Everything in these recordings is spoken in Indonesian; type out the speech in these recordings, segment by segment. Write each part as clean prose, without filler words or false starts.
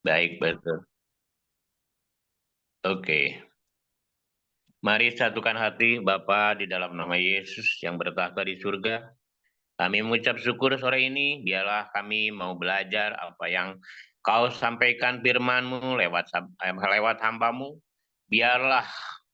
Baik, betul. Oke. Mari satukan hati Bapa di dalam nama Yesus yang bertahta di surga. Kami mengucap syukur sore ini, biarlah kami mau belajar apa yang Kau sampaikan firman-Mu lewat hamba-Mu. Biarlah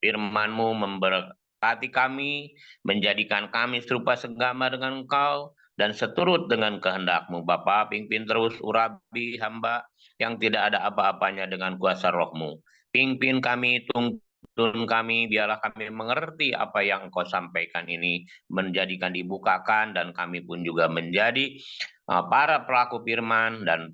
firman-Mu memberkati kami, menjadikan kami serupa segama dengan Engkau, dan seturut dengan kehendak-Mu. Bapa, pimpin terus urapi hamba yang tidak ada apa-apanya dengan kuasa roh-Mu. Pimpin kami, tuntun kami, biarlah kami mengerti apa yang Engkau sampaikan ini, menjadikan dibukakan, dan kami pun juga menjadi para pelaku firman dan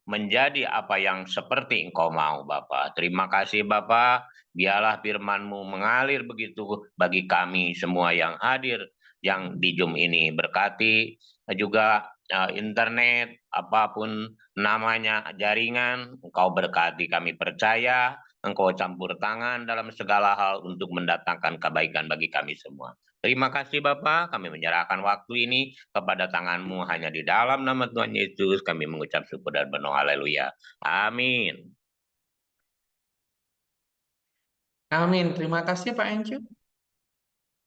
menjadi apa yang seperti Engkau mau, Bapa. Terima kasih, Bapa. Biarlah firman-Mu mengalir begitu bagi kami semua yang hadir yang di Zoom ini. Berkati juga internet, apapun namanya jaringan, Engkau berkati. Kami percaya Engkau campur tangan dalam segala hal untuk mendatangkan kebaikan bagi kami semua. Terima kasih Bapa, kami menyerahkan waktu ini kepada tangan-Mu hanya di dalam nama Tuhan Yesus kami mengucap syukur dan berdoa haleluya. Amin. Amin. Terima kasih Pak Encu.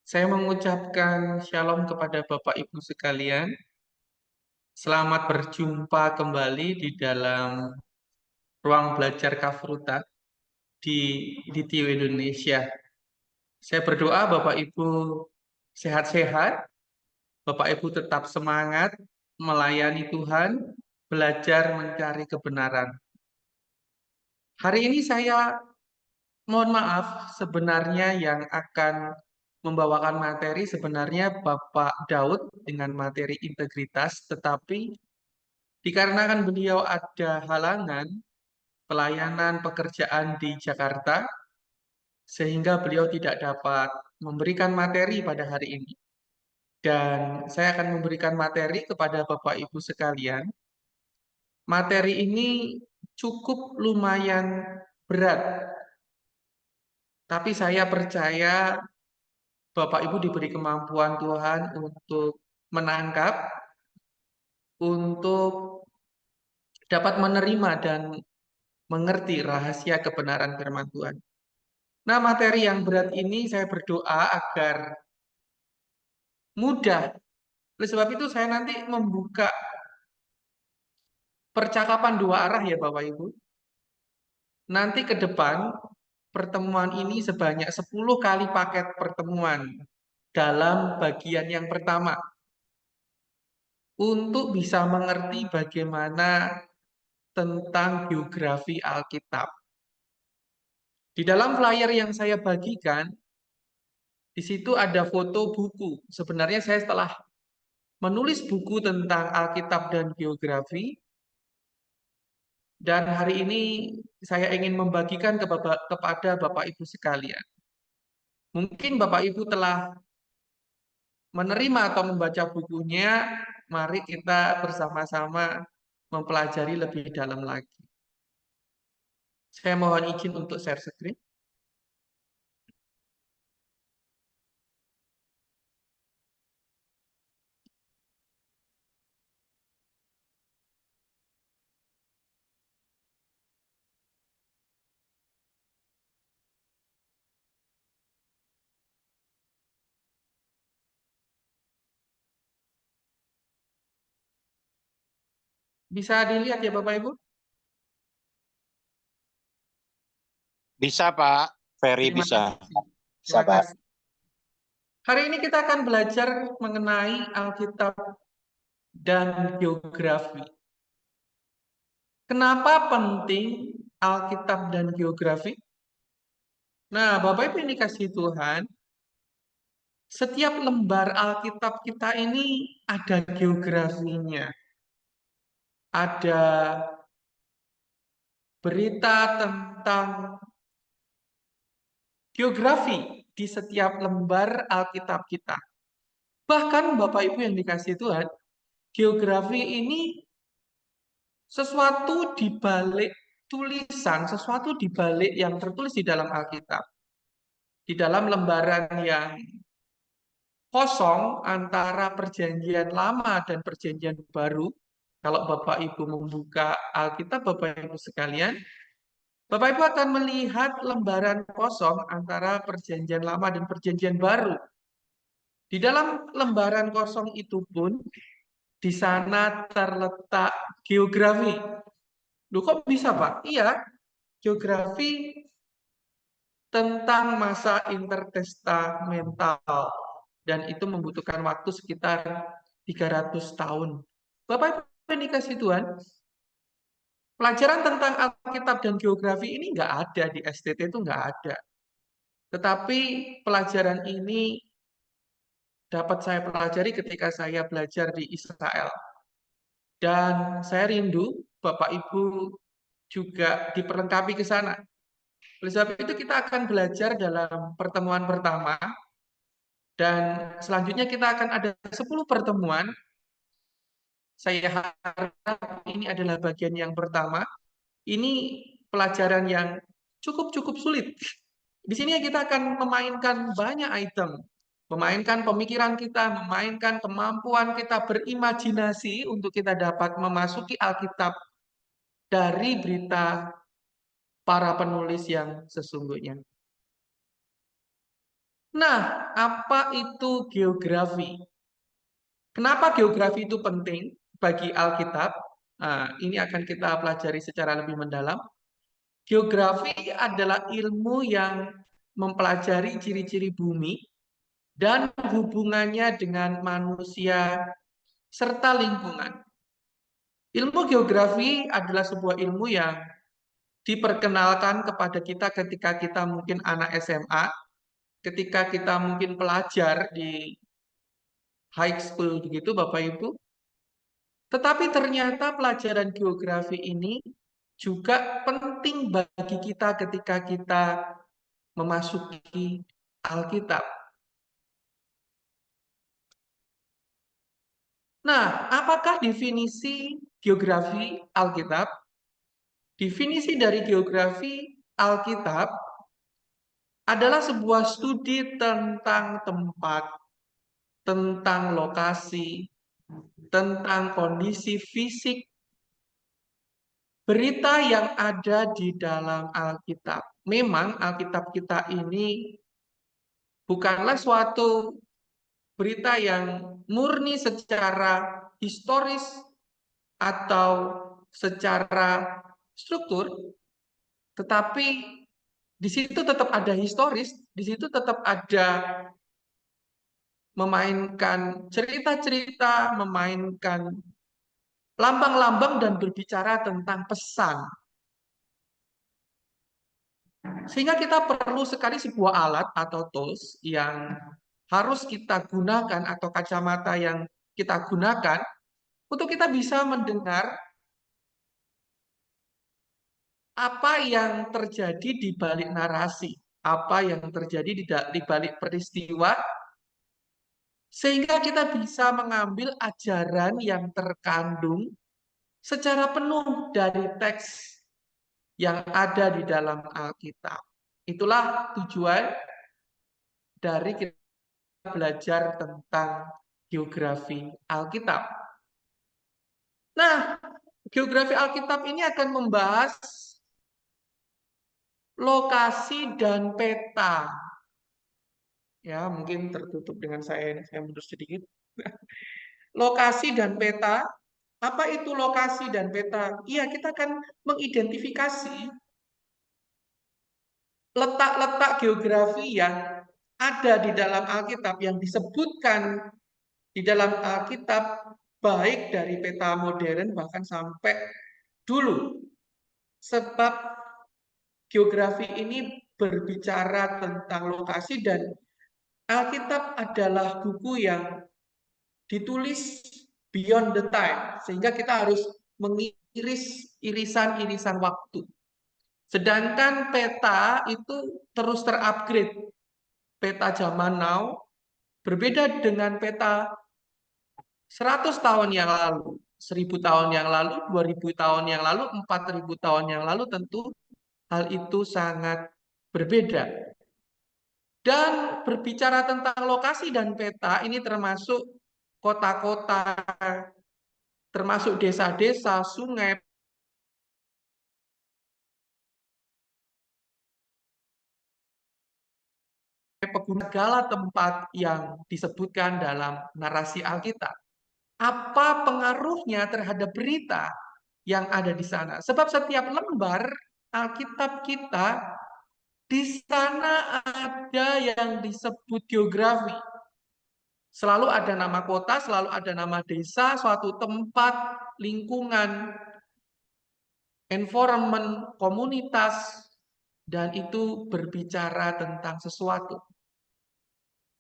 Saya mengucapkan shalom kepada Bapak Ibu sekalian. Selamat berjumpa kembali di dalam ruang belajar Kafruta di TIW Indonesia. Saya berdoa Bapak Ibu sehat-sehat, Bapak Ibu tetap semangat melayani Tuhan, belajar mencari kebenaran. Hari ini saya mohon maaf, sebenarnya yang akan membawakan materi sebenarnya Bapak Daud dengan materi integritas, tetapi dikarenakan beliau ada halangan pelayanan pekerjaan di Jakarta, sehingga beliau tidak dapat memberikan materi pada hari ini. Dan saya akan memberikan materi kepada Bapak Ibu sekalian. Materi ini cukup lumayan berat, tapi saya percaya Bapak Ibu diberi kemampuan Tuhan untuk menangkap, untuk dapat menerima dan mengerti rahasia kebenaran firman Tuhan. Nah, materi yang berat ini saya berdoa agar mudah. Oleh sebab itu saya nanti membuka percakapan dua arah ya Bapak Ibu. Nanti ke depan pertemuan ini sebanyak 10 kali paket pertemuan dalam bagian yang pertama untuk bisa mengerti bagaimana tentang biografi Alkitab. Di dalam flyer yang saya bagikan, di situ ada foto buku. Sebenarnya saya setelah menulis buku tentang Alkitab dan biografi, dan hari ini saya ingin membagikan kepada Bapak Ibu sekalian. Mungkin Bapak Ibu telah menerima atau membaca bukunya, mari kita bersama-sama mempelajari lebih dalam lagi. Saya mohon izin untuk share screen. Bisa dilihat ya Bapak Ibu? Bisa Pak, Ferry Terima bisa. kasih. Bisa Terima Pak. kasih. Hari ini kita akan belajar mengenai Alkitab dan geografi. Kenapa penting Alkitab dan geografi? Nah, Bapak Ibu ini kasih Tuhan, setiap lembar Alkitab kita ini ada geografinya. Ada berita tentang geografi di setiap lembar Alkitab kita. Bahkan Bapak Ibu yang dikasih Tuhan, geografi ini sesuatu di balik tulisan, sesuatu di balik yang tertulis di dalam Alkitab. Di dalam lembaran yang kosong antara perjanjian lama dan perjanjian baru, Kalau Bapak Ibu membuka Alkitab, Bapak Ibu sekalian, Bapak Ibu akan melihat lembaran kosong antara Perjanjian Lama dan Perjanjian Baru. Di dalam lembaran kosong itu pun, di sana terletak geografi. Loh, kok bisa, Pak? Iya, geografi tentang masa intertestamental. Dan itu membutuhkan waktu sekitar 300 tahun. Bapak Ibu yang dikasih Tuhan, pelajaran tentang Alkitab dan geografi ini nggak ada di STT, itu nggak ada. Tetapi pelajaran ini dapat saya pelajari ketika saya belajar di Israel. Dan saya rindu Bapak Ibu juga diperlengkapi ke sana. Oleh sebab itu kita akan belajar dalam pertemuan pertama, dan selanjutnya kita akan ada 10 pertemuan. Saya harap ini adalah bagian yang pertama. Ini pelajaran yang cukup sulit. Di sini kita akan memainkan banyak item. Memainkan pemikiran kita, memainkan kemampuan kita berimajinasi untuk kita dapat memasuki Alkitab dari berita para penulis yang sesungguhnya. Nah, apa itu geografi? Kenapa geografi itu penting bagi Alkitab? Nah, ini akan kita pelajari secara lebih mendalam. Geografi adalah ilmu yang mempelajari ciri-ciri bumi dan hubungannya dengan manusia serta lingkungan. Ilmu geografi adalah sebuah ilmu yang diperkenalkan kepada kita ketika kita mungkin anak SMA, ketika kita mungkin pelajar di high school begitu Bapak Ibu. Tetapi ternyata pelajaran geografi ini juga penting bagi kita ketika kita memasuki Alkitab. Nah, apakah definisi geografi Alkitab? Definisi dari geografi Alkitab adalah sebuah studi tentang tempat, tentang lokasi, tentang kondisi fisik, berita yang ada di dalam Alkitab. Memang Alkitab kita ini bukanlah suatu berita yang murni secara historis atau secara struktur, tetapi di situ tetap ada historis, di situ tetap ada memainkan cerita-cerita, memainkan lambang-lambang dan berbicara tentang pesan. Sehingga kita perlu sekali sebuah alat atau tools yang harus kita gunakan atau kacamata yang kita gunakan untuk kita bisa mendengar apa yang terjadi di balik narasi, apa yang terjadi di balik peristiwa, sehingga kita bisa mengambil ajaran yang terkandung secara penuh dari teks yang ada di dalam Alkitab. Itulah tujuan dari kita belajar tentang geografi Alkitab. Nah, geografi Alkitab ini akan membahas lokasi dan peta. Ya, mungkin tertutup dengan saya mundur sedikit. Lokasi dan peta. Apa itu lokasi dan peta? Iya, kita akan mengidentifikasi letak-letak geografi yang ada di dalam Alkitab, yang disebutkan di dalam Alkitab, baik dari peta modern bahkan sampai dulu. Sebab geografi ini berbicara tentang lokasi, dan Alkitab adalah buku yang ditulis beyond the time, sehingga kita harus mengiris irisan-irisan waktu. Sedangkan peta itu terus terupgrade. Peta zaman now berbeda dengan peta 100 tahun yang lalu, 1000 tahun yang lalu, 2000 tahun yang lalu, 4000 tahun yang lalu, tentu hal itu sangat berbeda. Dan berbicara tentang lokasi dan peta, ini termasuk kota-kota termasuk desa-desa, sungai, pegunungan, segala tempat yang disebutkan dalam narasi Alkitab. Apa pengaruhnya terhadap berita yang ada di sana? Sebab setiap lembar Alkitab kita di sana ada yang disebut geografi. Selalu ada nama kota, selalu ada nama desa, suatu tempat, lingkungan, environment, komunitas, dan itu berbicara tentang sesuatu.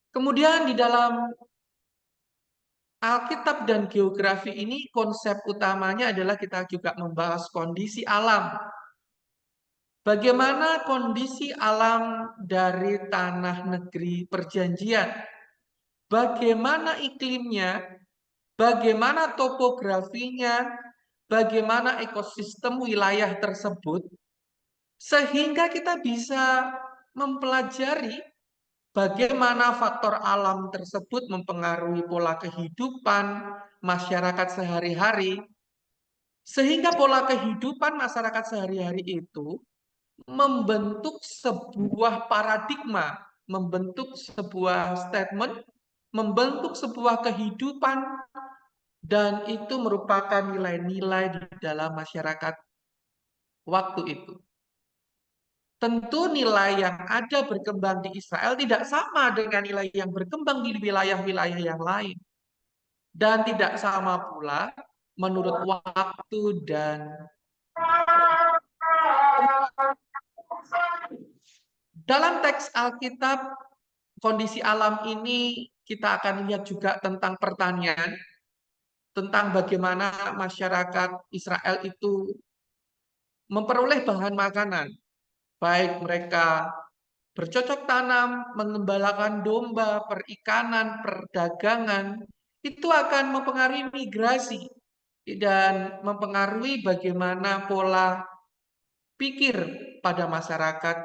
Kemudian di dalam Alkitab dan geografi ini konsep utamanya adalah kita juga membahas kondisi alam. Bagaimana kondisi alam dari tanah negeri perjanjian? Bagaimana iklimnya? Bagaimana topografinya? Bagaimana ekosistem wilayah tersebut? Sehingga kita bisa mempelajari bagaimana faktor alam tersebut mempengaruhi pola kehidupan masyarakat sehari-hari, sehingga pola kehidupan masyarakat sehari-hari itu membentuk sebuah paradigma, membentuk sebuah statement, membentuk sebuah kehidupan, dan itu merupakan nilai-nilai di dalam masyarakat waktu itu. Tentu nilai yang ada berkembang di Israel tidak sama dengan nilai yang berkembang di wilayah-wilayah yang lain. Dan tidak sama pula menurut waktu dan dalam teks Alkitab, kondisi alam ini kita akan lihat juga tentang pertanian, tentang bagaimana masyarakat Israel itu memperoleh bahan makanan, baik mereka bercocok tanam, mengembalakan domba, perikanan, perdagangan, itu akan mempengaruhi migrasi dan mempengaruhi bagaimana pola pikir pada masyarakat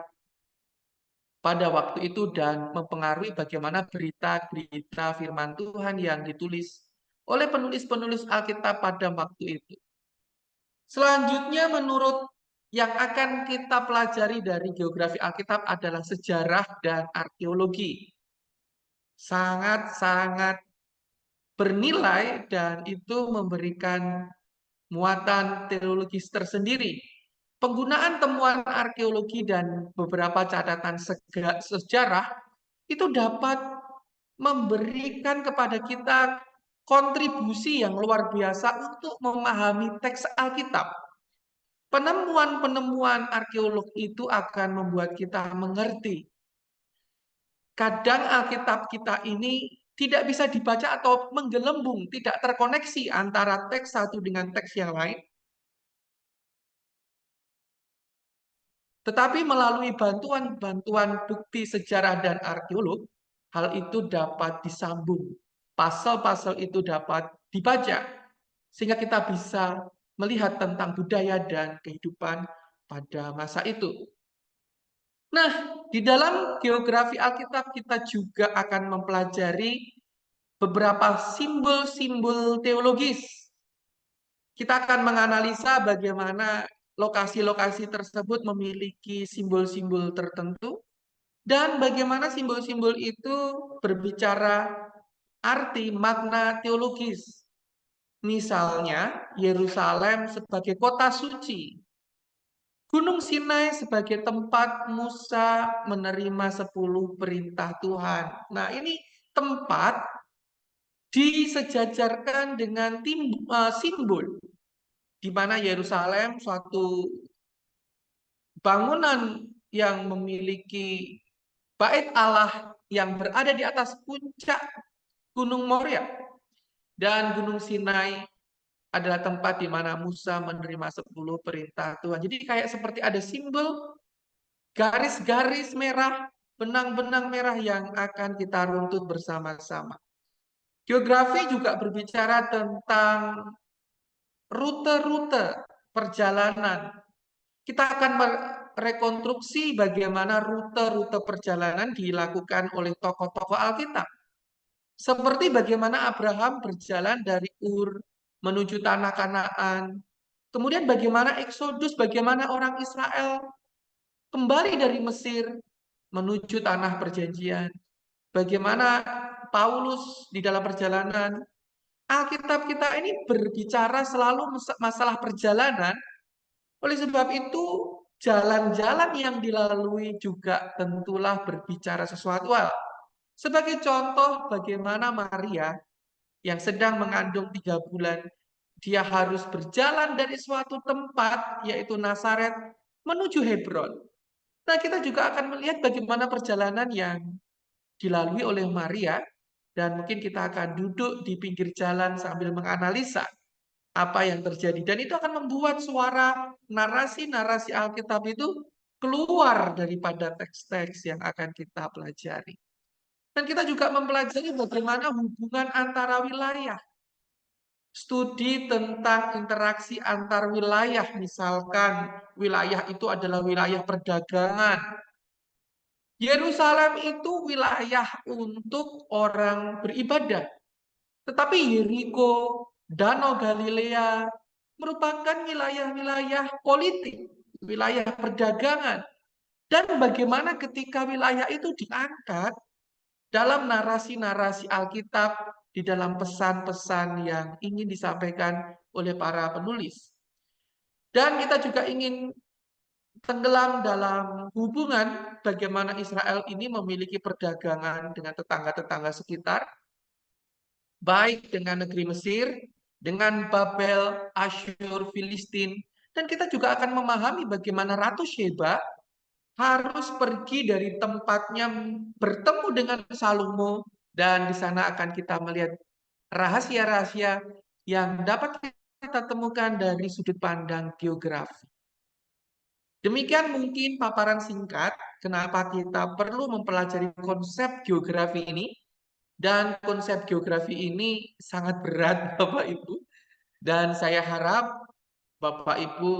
pada waktu itu dan mempengaruhi bagaimana berita-berita firman Tuhan yang ditulis oleh penulis-penulis Alkitab pada waktu itu. Selanjutnya menurut yang akan kita pelajari dari geografi Alkitab adalah sejarah dan arkeologi. Sangat-sangat bernilai dan itu memberikan muatan teologis tersendiri. Penggunaan temuan arkeologi dan beberapa catatan sejarah itu dapat memberikan kepada kita kontribusi yang luar biasa untuk memahami teks Alkitab. Penemuan-penemuan arkeolog itu akan membuat kita mengerti. Kadang Alkitab kita ini tidak bisa dibaca atau menggelembung, tidak terkoneksi antara teks satu dengan teks yang lain. Tetapi melalui bantuan-bantuan bukti sejarah dan arkeolog, hal itu dapat disambung. Pasal-pasal itu dapat dibaca, sehingga kita bisa melihat tentang budaya dan kehidupan pada masa itu. Nah, di dalam geografi Alkitab kita juga akan mempelajari beberapa simbol-simbol teologis. Kita akan menganalisa bagaimana lokasi-lokasi tersebut memiliki simbol-simbol tertentu dan bagaimana simbol-simbol itu berbicara arti makna teologis. Misalnya, Yerusalem sebagai kota suci, Gunung Sinai sebagai tempat Musa menerima 10 perintah Tuhan. Nah, ini tempat disejajarkan dengan simbol, di mana Yerusalem suatu bangunan yang memiliki bait Allah yang berada di atas puncak Gunung Moria. Dan Gunung Sinai adalah tempat di mana Musa menerima 10 perintah Tuhan. Jadi kayak seperti ada simbol garis-garis merah, benang-benang merah yang akan kita runtut bersama-sama. Geografi juga berbicara tentang rute-rute perjalanan. Kita akan merekonstruksi bagaimana rute-rute perjalanan dilakukan oleh tokoh-tokoh Alkitab. Seperti bagaimana Abraham berjalan dari Ur menuju tanah Kanaan. Kemudian bagaimana Eksodus, bagaimana orang Israel kembali dari Mesir menuju tanah perjanjian. Bagaimana Paulus di dalam perjalanan. Alkitab kita ini berbicara selalu masalah perjalanan. Oleh sebab itu, jalan-jalan yang dilalui juga tentulah berbicara sesuatu hal. Sebagai contoh bagaimana Maria yang sedang mengandung 3 bulan, dia harus berjalan dari suatu tempat, yaitu Nazaret, menuju Hebron. Nah, kita juga akan melihat bagaimana perjalanan yang dilalui oleh Maria, dan mungkin kita akan duduk di pinggir jalan sambil menganalisa apa yang terjadi. Dan itu akan membuat suara narasi-narasi Alkitab itu keluar daripada teks-teks yang akan kita pelajari. Dan kita juga mempelajari bagaimana hubungan antara wilayah. Studi tentang interaksi antar wilayah, misalkan wilayah itu adalah wilayah perdagangan. Yerusalem itu wilayah untuk orang beribadah. Tetapi Yeriko, Danau Galilea merupakan wilayah-wilayah politik, wilayah perdagangan. Dan bagaimana ketika wilayah itu diangkat dalam narasi-narasi Alkitab, di dalam pesan-pesan yang ingin disampaikan oleh para penulis. Dan kita juga ingin tenggelam dalam hubungan bagaimana Israel ini memiliki perdagangan dengan tetangga-tetangga sekitar, baik dengan negeri Mesir, dengan Babel, Asyur, Filistin, dan kita juga akan memahami bagaimana Ratu Sheba harus pergi dari tempatnya bertemu dengan Salomo, dan di sana akan kita melihat rahasia-rahasia yang dapat kita temukan dari sudut pandang geografi. Demikian mungkin paparan singkat kenapa kita perlu mempelajari konsep geografi ini. Dan konsep geografi ini sangat berat Bapak Ibu. Dan saya harap Bapak Ibu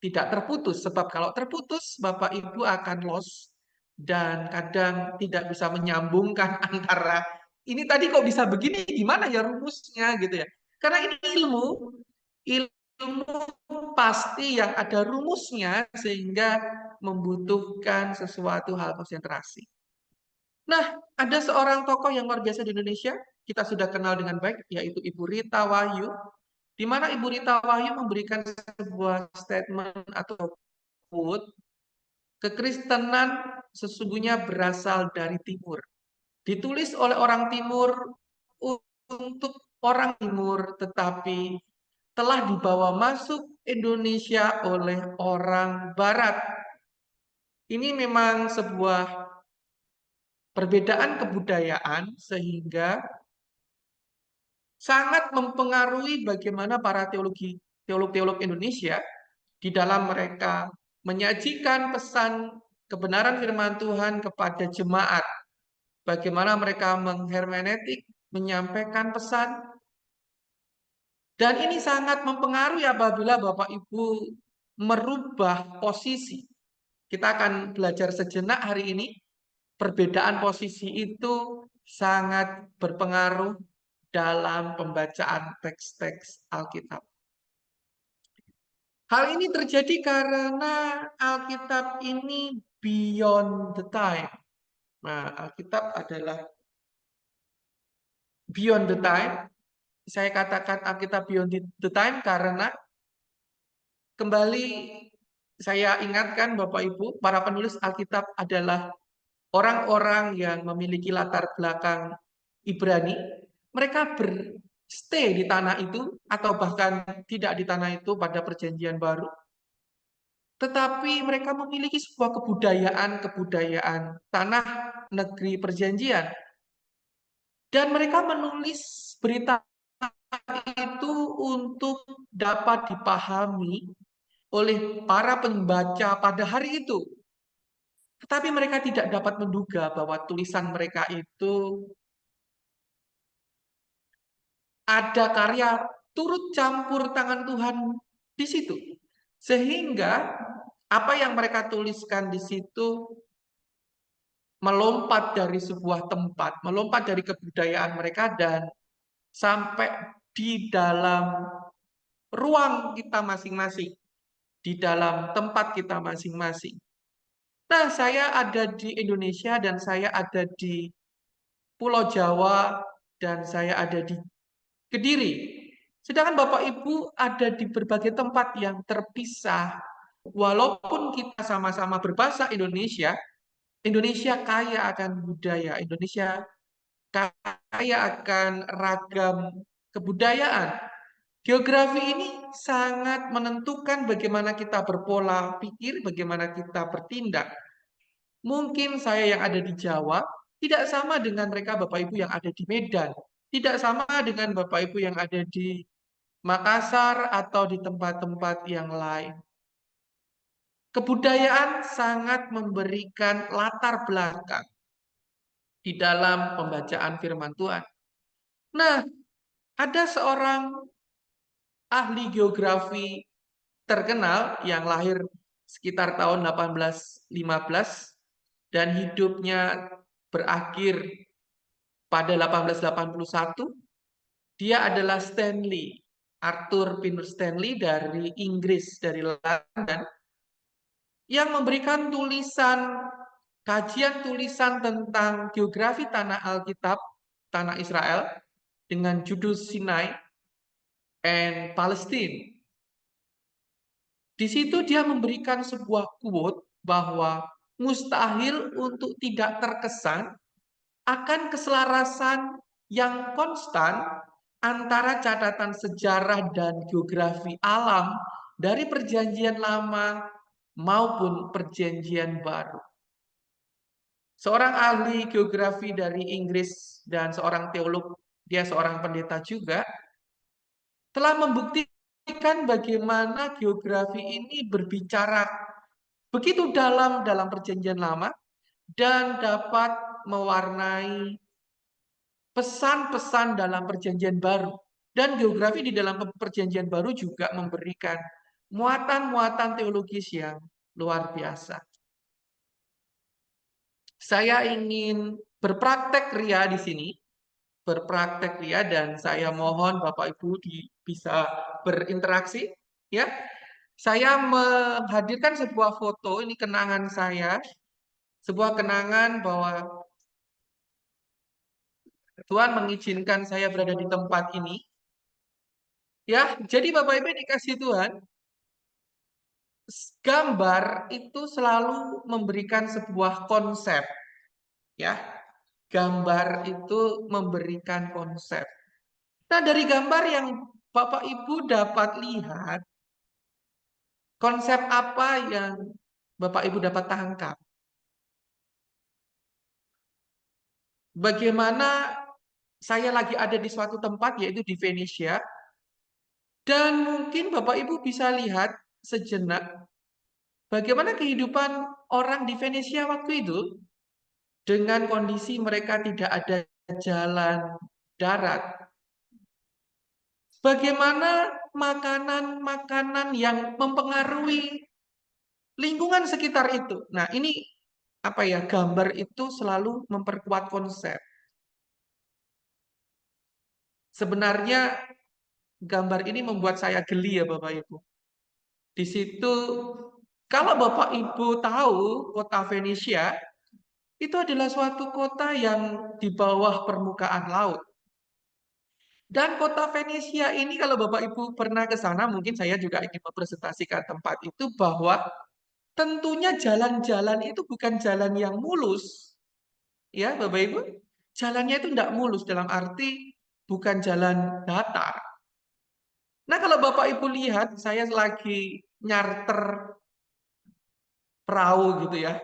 tidak terputus. Sebab kalau terputus Bapak Ibu akan lost. Dan kadang tidak bisa menyambungkan antara ini tadi kok bisa begini, gimana ya rumusnya gitu ya. Karena ini ilmu pasti yang ada rumusnya sehingga membutuhkan sesuatu hal konsentrasi. Nah, ada seorang tokoh yang luar biasa di Indonesia, kita sudah kenal dengan baik, yaitu Ibu Rita Wahyu, di mana Ibu Rita Wahyu memberikan sebuah statement atau quote, kekristenan sesungguhnya berasal dari timur. Ditulis oleh orang timur untuk orang timur, tetapi telah dibawa masuk Indonesia oleh orang barat. Ini memang sebuah perbedaan kebudayaan sehingga sangat mempengaruhi bagaimana para teolog-teolog Indonesia di dalam mereka menyajikan pesan kebenaran firman Tuhan kepada jemaat. Bagaimana mereka menghermeneutik, menyampaikan pesan. Dan ini sangat mempengaruhi apabila Bapak Ibu merubah posisi. Kita akan belajar sejenak hari ini. Perbedaan posisi itu sangat berpengaruh dalam pembacaan teks-teks Alkitab. Hal ini terjadi karena Alkitab ini beyond the time. Nah, Alkitab adalah beyond the time. Saya katakan Alkitab beyond the time karena kembali saya ingatkan Bapak Ibu, para penulis Alkitab adalah orang-orang yang memiliki latar belakang Ibrani. Mereka berstay di tanah itu atau bahkan tidak di tanah itu pada perjanjian baru. Tetapi mereka memiliki sebuah kebudayaan tanah negeri perjanjian. Dan mereka menulis berita itu untuk dapat dipahami oleh para pembaca pada hari itu. Tetapi mereka tidak dapat menduga bahwa tulisan mereka itu ada karya turut campur tangan Tuhan di situ. Sehingga apa yang mereka tuliskan di situ melompat dari sebuah tempat, melompat dari kebudayaan mereka dan sampai di dalam ruang kita masing-masing, di dalam tempat kita masing-masing. Nah, saya ada di Indonesia dan saya ada di Pulau Jawa dan saya ada di Kediri. Sedangkan Bapak Ibu ada di berbagai tempat yang terpisah. Walaupun kita sama-sama berbahasa Indonesia, Indonesia kaya akan budaya, Indonesia kaya akan ragam kebudayaan. Geografi ini sangat menentukan bagaimana kita berpola pikir, bagaimana kita bertindak. Mungkin saya yang ada di Jawa tidak sama dengan mereka Bapak Ibu yang ada di Medan, tidak sama dengan Bapak Ibu yang ada di Makassar atau di tempat-tempat yang lain. Kebudayaan sangat memberikan latar belakang di dalam pembacaan firman Tuhan. Nah, ada seorang ahli geografi terkenal yang lahir sekitar tahun 1815 dan hidupnya berakhir pada 1881. Dia adalah Stanley, Arthur Pinus Stanley dari Inggris, dari London, yang memberikan kajian tulisan tentang geografi tanah Alkitab, tanah Israel, dengan judul Sinai and Palestine. Di situ dia memberikan sebuah quote bahwa mustahil untuk tidak terkesan akan keselarasan yang konstan antara catatan sejarah dan geografi alam dari Perjanjian Lama maupun Perjanjian Baru. Seorang ahli geografi dari Inggris dan seorang teolog, dia seorang pendeta juga, telah membuktikan bagaimana geografi ini berbicara begitu dalam Perjanjian Lama dan dapat mewarnai pesan-pesan dalam Perjanjian Baru. Dan geografi di dalam Perjanjian Baru juga memberikan muatan-muatan teologis yang luar biasa. Saya ingin berpraktek ria di sini, berpraktek ria, dan saya mohon Bapak Ibu bisa berinteraksi. Ya, saya menghadirkan sebuah foto, ini kenangan saya, sebuah kenangan bahwa Tuhan mengizinkan saya berada di tempat ini. Ya, jadi Bapak Ibu dikasih Tuhan, gambar itu selalu memberikan sebuah konsep. Ya, gambar itu memberikan konsep. Nah, dari gambar yang Bapak Ibu dapat lihat, konsep apa yang Bapak Ibu dapat tangkap? Bagaimana saya lagi ada di suatu tempat, yaitu di Venesia, dan mungkin Bapak Ibu bisa lihat sejenak bagaimana kehidupan orang di Venesia waktu itu dengan kondisi mereka tidak ada jalan darat. Bagaimana makanan-makanan yang mempengaruhi lingkungan sekitar itu. Nah, ini apa ya? Gambar itu selalu memperkuat konsep. Sebenarnya gambar ini membuat saya geli ya Bapak Ibu. Di situ kalau Bapak Ibu tahu kota Venesia itu adalah suatu kota yang di bawah permukaan laut. Dan kota Venesia ini kalau Bapak Ibu pernah ke sana, mungkin saya juga ingin mempresentasikan tempat itu bahwa tentunya jalan-jalan itu bukan jalan yang mulus. Ya, Bapak Ibu, jalannya itu tidak mulus dalam arti bukan jalan datar. Nah, kalau Bapak Ibu lihat, saya lagi nyarter perahu gitu ya.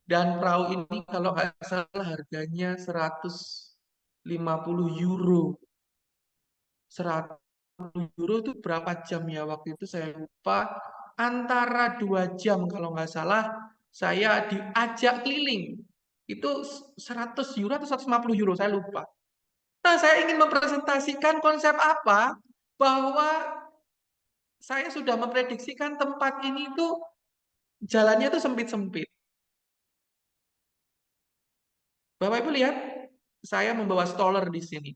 Dan perahu ini kalau nggak salah harganya 150 euro. 100 euro itu berapa jam ya waktu itu saya lupa. Antara 2 jam kalau nggak salah saya diajak keliling. Itu 100 euro atau 150 euro saya lupa. Nah, saya ingin mempresentasikan konsep apa? Bahwa saya sudah memprediksikan tempat ini tuh jalannya tuh sempit-sempit. Bapak Ibu lihat, saya membawa stroller di sini.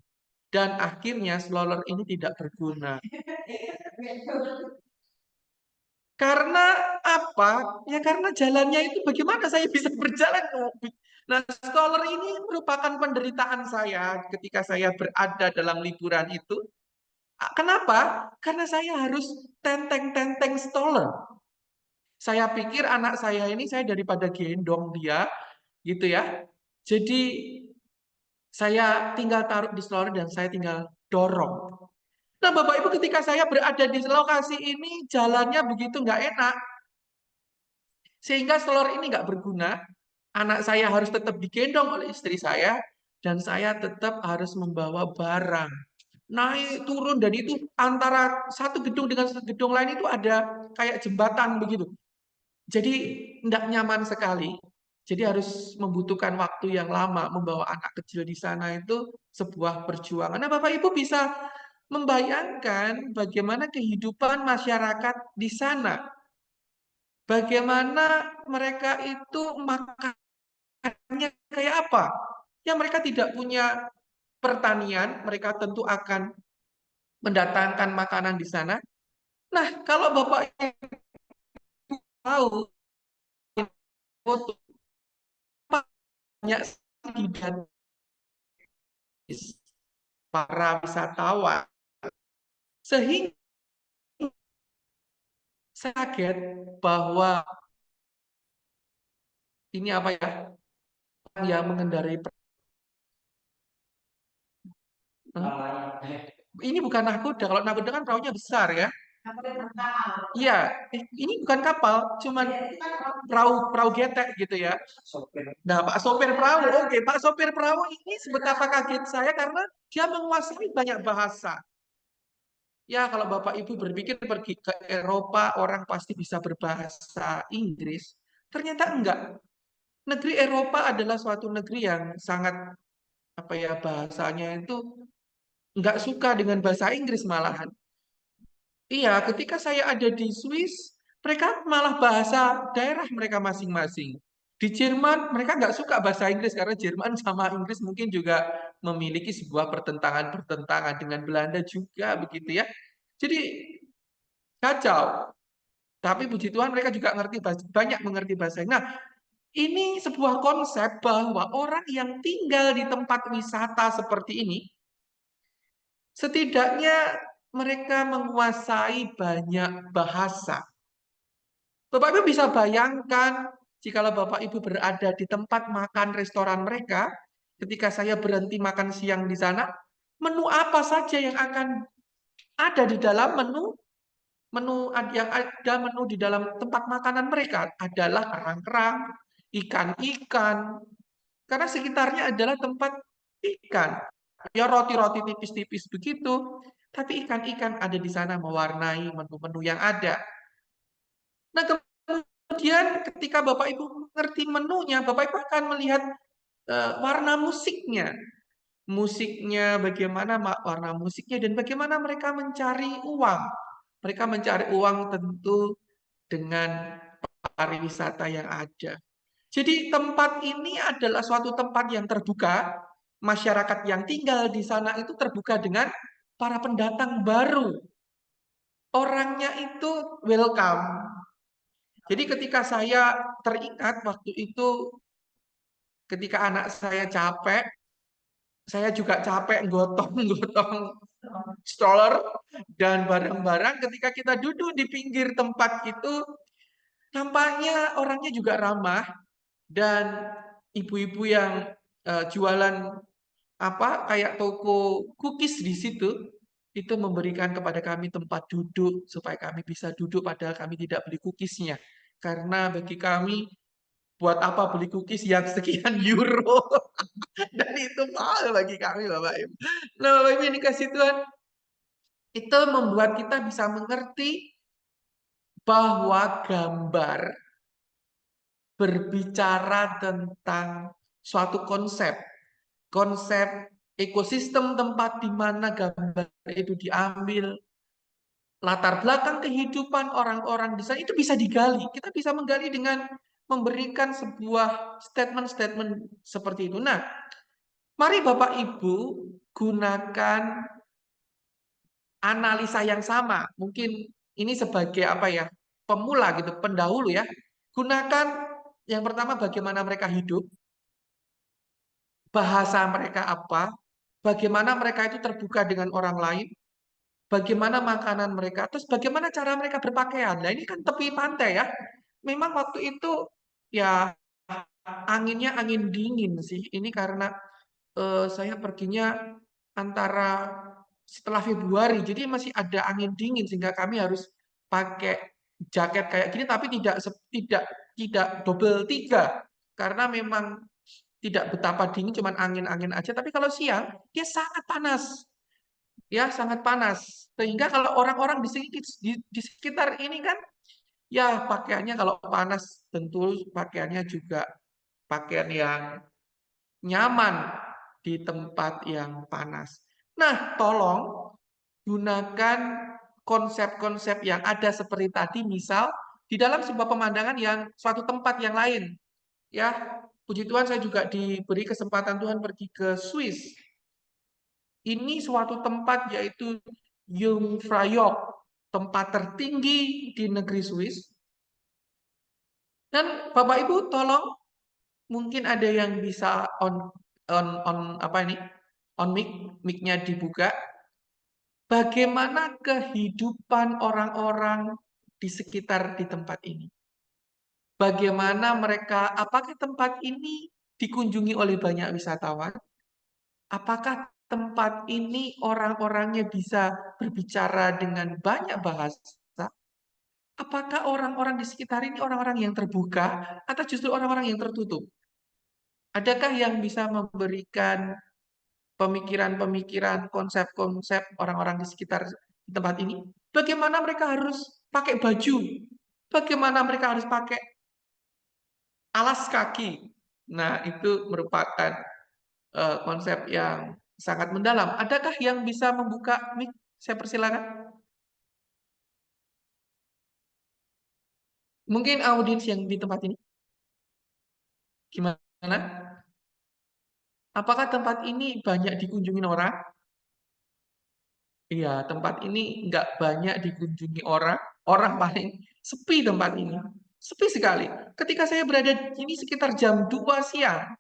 Dan akhirnya stroller ini tidak berguna. Karena apa? Ya karena jalannya itu bagaimana saya bisa berjalan. Nah, stroller ini merupakan penderitaan saya ketika saya berada dalam liburan itu. Kenapa? Karena saya harus tenteng-tenteng stroller. Saya pikir anak saya ini saya daripada gendong dia, gitu ya. Jadi saya tinggal taruh di stroller dan saya tinggal dorong. Nah, Bapak Ibu, ketika saya berada di lokasi ini, jalannya begitu nggak enak. Sehingga stroller ini nggak berguna. Anak saya harus tetap digendong oleh istri saya, dan saya tetap harus membawa barang. Naik, turun, dan itu antara satu gedung dengan satu gedung lain itu ada kayak jembatan begitu. Jadi tidak nyaman sekali. Jadi harus membutuhkan waktu yang lama membawa anak kecil di sana itu sebuah perjuangan. Nah, Bapak Ibu bisa membayangkan bagaimana kehidupan masyarakat di sana. Bagaimana mereka itu makannya kayak apa? Ya mereka tidak punya pertanian, mereka tentu akan mendatangkan makanan di sana. Nah, kalau Bapak Ibu tahu foto banyak dan para wisatawan, sehingga saya kaget bahwa ini apa ya, yang mengendarai ini bukan nakoda. Kalau nakoda kan perahunya besar ya. Iya, ini bukan kapal, cuman perahu getek gitu ya. Nah, Pak sopir perahu, oke, Pak sopir perahu ini sebetapa kaget saya karena dia menguasai banyak bahasa. Ya, kalau Bapak Ibu berpikir pergi ke Eropa, orang pasti bisa berbahasa Inggris. Ternyata enggak. Negeri Eropa adalah suatu negeri yang sangat, apa ya, bahasanya itu enggak suka dengan bahasa Inggris malahan. Iya, ketika saya ada di Swiss, mereka malah bahasa daerah mereka masing-masing. Di Jerman, mereka nggak suka bahasa Inggris karena Jerman sama Inggris mungkin juga memiliki sebuah pertentangan-pertentangan dengan Belanda juga begitu ya. Jadi kacau. Tapi puji Tuhan mereka juga banyak mengerti bahasa. Nah, ini sebuah konsep bahwa orang yang tinggal di tempat wisata seperti ini, setidaknya mereka menguasai banyak bahasa. Bapak Ibu bisa bayangkan jika Bapak Ibu berada di tempat makan restoran mereka, ketika saya berhenti makan siang di sana, menu apa saja yang akan ada di dalam menu di dalam tempat makanan mereka adalah kerang-kerang, ikan-ikan, karena sekitarnya adalah tempat ikan. Ya roti-roti tipis-tipis begitu, tapi ikan-ikan ada di sana mewarnai menu-menu yang ada. Nah, kemudian ketika Bapak Ibu mengerti menunya, Bapak Ibu akan melihat warna musiknya. Musiknya, bagaimana warna musiknya, dan bagaimana mereka mencari uang. Mereka mencari uang tentu dengan pariwisata yang ada. Jadi tempat ini adalah suatu tempat yang terbuka. Masyarakat yang tinggal di sana itu terbuka dengan para pendatang baru. Orangnya itu welcome. Jadi ketika saya teringat waktu itu ketika anak saya capek, saya juga capek gotong-gotong stroller dan barang-barang. Ketika kita duduk di pinggir tempat itu, nampaknya orangnya juga ramah dan ibu-ibu yang jualan apa kayak toko cookies di situ itu memberikan kepada kami tempat duduk supaya kami bisa duduk padahal kami tidak beli cookiesnya. Karena bagi kami buat apa beli cookies yang sekian euro? Dan itu mahal bagi kami, Bapak Ibu. Nah, Bapak Ibu ini kasih Tuhan, itu membuat kita bisa mengerti bahwa gambar berbicara tentang suatu konsep. Konsep ekosistem tempat di mana gambar itu diambil, latar belakang kehidupan orang-orang di sana itu bisa digali. Kita bisa menggali dengan memberikan sebuah statement-statement seperti itu. Nah, mari Bapak Ibu gunakan analisa yang sama. Mungkin ini sebagai apa ya? Pemula gitu, pendahulu ya. Gunakan yang pertama bagaimana mereka hidup, bahasa mereka apa, bagaimana mereka itu terbuka dengan orang lain, bagaimana makanan mereka, terus bagaimana cara mereka berpakaian. Nah, ini kan tepi pantai ya. Memang waktu itu ya anginnya angin dingin sih. Ini karena saya perginya antara setelah Februari, jadi masih ada angin dingin sehingga kami harus pakai jaket kayak gini, tapi tidak double 3 karena memang tidak betapa dingin, cuman angin-angin aja. Tapi kalau siang dia sangat panas, ya sangat panas. Sehingga kalau orang-orang di sekitar ini kan, ya pakaiannya kalau panas tentu pakaiannya juga pakaian yang nyaman di tempat yang panas. Nah, tolong gunakan konsep-konsep yang ada seperti tadi, misal di dalam sebuah pemandangan yang suatu tempat yang lain. Ya, puji Tuhan saya juga diberi kesempatan Tuhan pergi ke Swiss. Ini suatu tempat yaitu Jungfraujoch, tempat tertinggi di negeri Swiss. Dan Bapak Ibu tolong, mungkin ada yang bisa on apa ini? On mic-nya dibuka. Bagaimana kehidupan orang-orang di sekitar di tempat ini? Bagaimana mereka, apakah tempat ini dikunjungi oleh banyak wisatawan? Apakah tempat ini orang-orangnya bisa berbicara dengan banyak bahasa? Apakah orang-orang di sekitar ini orang-orang yang terbuka atau justru orang-orang yang tertutup? Adakah yang bisa memberikan pemikiran-pemikiran, konsep-konsep orang-orang di sekitar tempat ini? Bagaimana mereka harus pakai baju? Bagaimana mereka harus pakai alas kaki? Nah, itu merupakan konsep yang sangat mendalam. Adakah yang bisa membuka mic? Saya persilakan. Mungkin audiens yang di tempat ini. Gimana? Apakah tempat ini banyak dikunjungi orang? Iya, tempat ini nggak banyak dikunjungi orang. Orang paling sepi tempat ini. Sepi sekali. Ketika saya berada di sini sekitar jam 2 siang.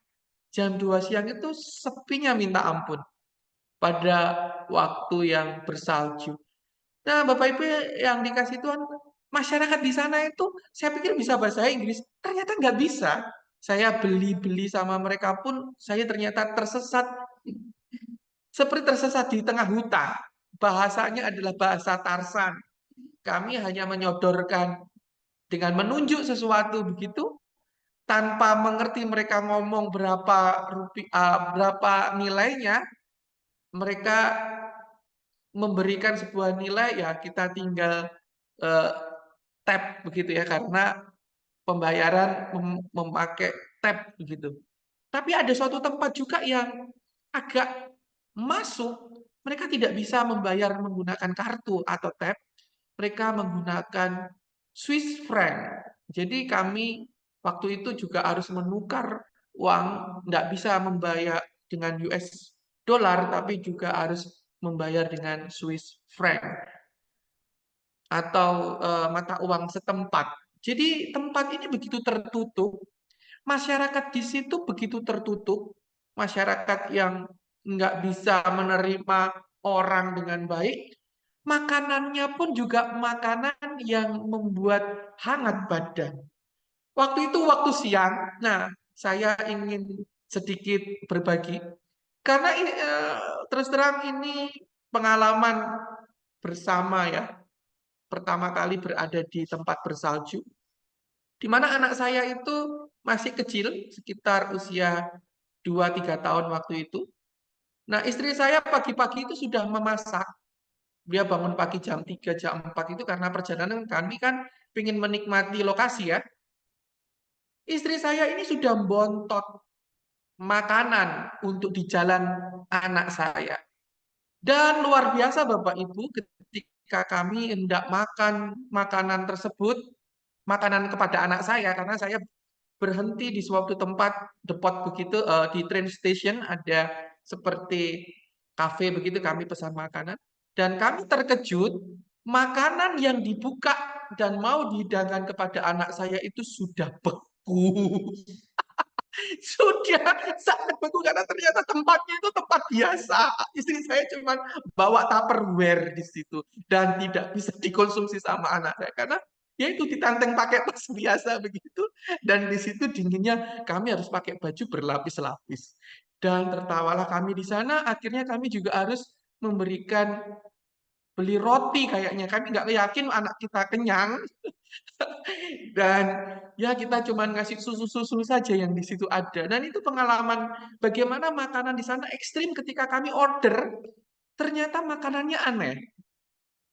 Jam 2 siang itu sepinya minta ampun. Pada waktu yang bersalju. Nah, Bapak Ibu yang dikasih Tuhan, masyarakat di sana itu saya pikir bisa bahasa Inggris, ternyata nggak bisa. Saya beli-beli sama mereka pun, saya ternyata tersesat, seperti tersesat di tengah hutan. Bahasanya adalah bahasa Tarsan. Kami hanya menyodorkan dengan menunjuk sesuatu begitu, tanpa mengerti mereka ngomong berapa rupiah, berapa nilainya, mereka memberikan sebuah nilai, ya kita tinggal eh, tap begitu ya, karena pembayaran memakai tap begitu. Tapi ada suatu tempat juga yang agak masuk, mereka tidak bisa membayar menggunakan kartu atau tap, mereka menggunakan Swiss franc. Jadi kami waktu itu juga harus menukar uang, nggak bisa membayar dengan US dollar, tapi juga harus membayar dengan Swiss franc atau mata uang setempat. Jadi tempat ini begitu tertutup, masyarakat di situ begitu tertutup, masyarakat yang nggak bisa menerima orang dengan baik, makanannya pun juga makanan yang membuat hangat badan. Waktu itu waktu siang, nah saya ingin sedikit berbagi, karena ini terus terang ini pengalaman bersama ya, pertama kali berada di tempat bersalju, di mana anak saya itu masih kecil, sekitar usia 2-3 tahun waktu itu. Nah, istri saya pagi-pagi itu sudah memasak. Dia bangun pagi jam 3, jam 4 itu karena perjalanan kami kan ingin menikmati lokasi ya. Istri saya ini sudah bontot makanan untuk di jalan anak saya. Dan luar biasa Bapak Ibu, ketika kami hendak makan makanan tersebut, makanan kepada anak saya, karena saya berhenti di suatu tempat depot begitu, di train station ada seperti kafe begitu, kami pesan makanan. Dan kami terkejut, makanan yang dibuka dan mau dihidangkan kepada anak saya itu sudah beku. Sudah sangat beku karena ternyata tempatnya itu tempat biasa. Istri saya cuma bawa Tupperware di situ dan tidak bisa dikonsumsi sama anak saya karena ya itu ditanteng pakai tas biasa begitu dan di situ dinginnya kami harus pakai baju berlapis-lapis. Dan tertawalah kami di sana, akhirnya kami juga harus memberikan beli roti kayaknya. Kami nggak yakin anak kita kenyang dan ya kita cuma ngasih susu-susu saja yang di situ ada. Dan itu pengalaman bagaimana makanan di sana ekstrim ketika kami order, ternyata makanannya aneh.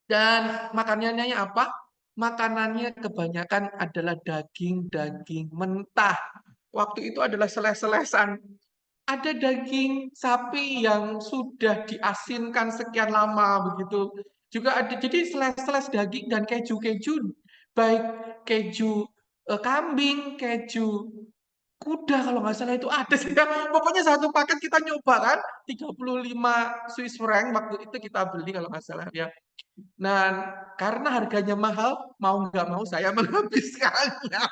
Dan makanannya apa? Makanannya kebanyakan adalah daging-daging mentah. Waktu itu adalah seles-selesan. Ada daging sapi yang sudah diasinkan sekian lama begitu. Juga ada jadi seles-seles daging dan keju-keju, baik keju kambing, keju kuda kalau nggak salah itu ada sih. Pokoknya satu paket kita nyoba kan 35 Swiss franc waktu itu kita beli kalau nggak salah ya. Nah, karena harganya mahal, mau nggak mau saya menghabiskannya.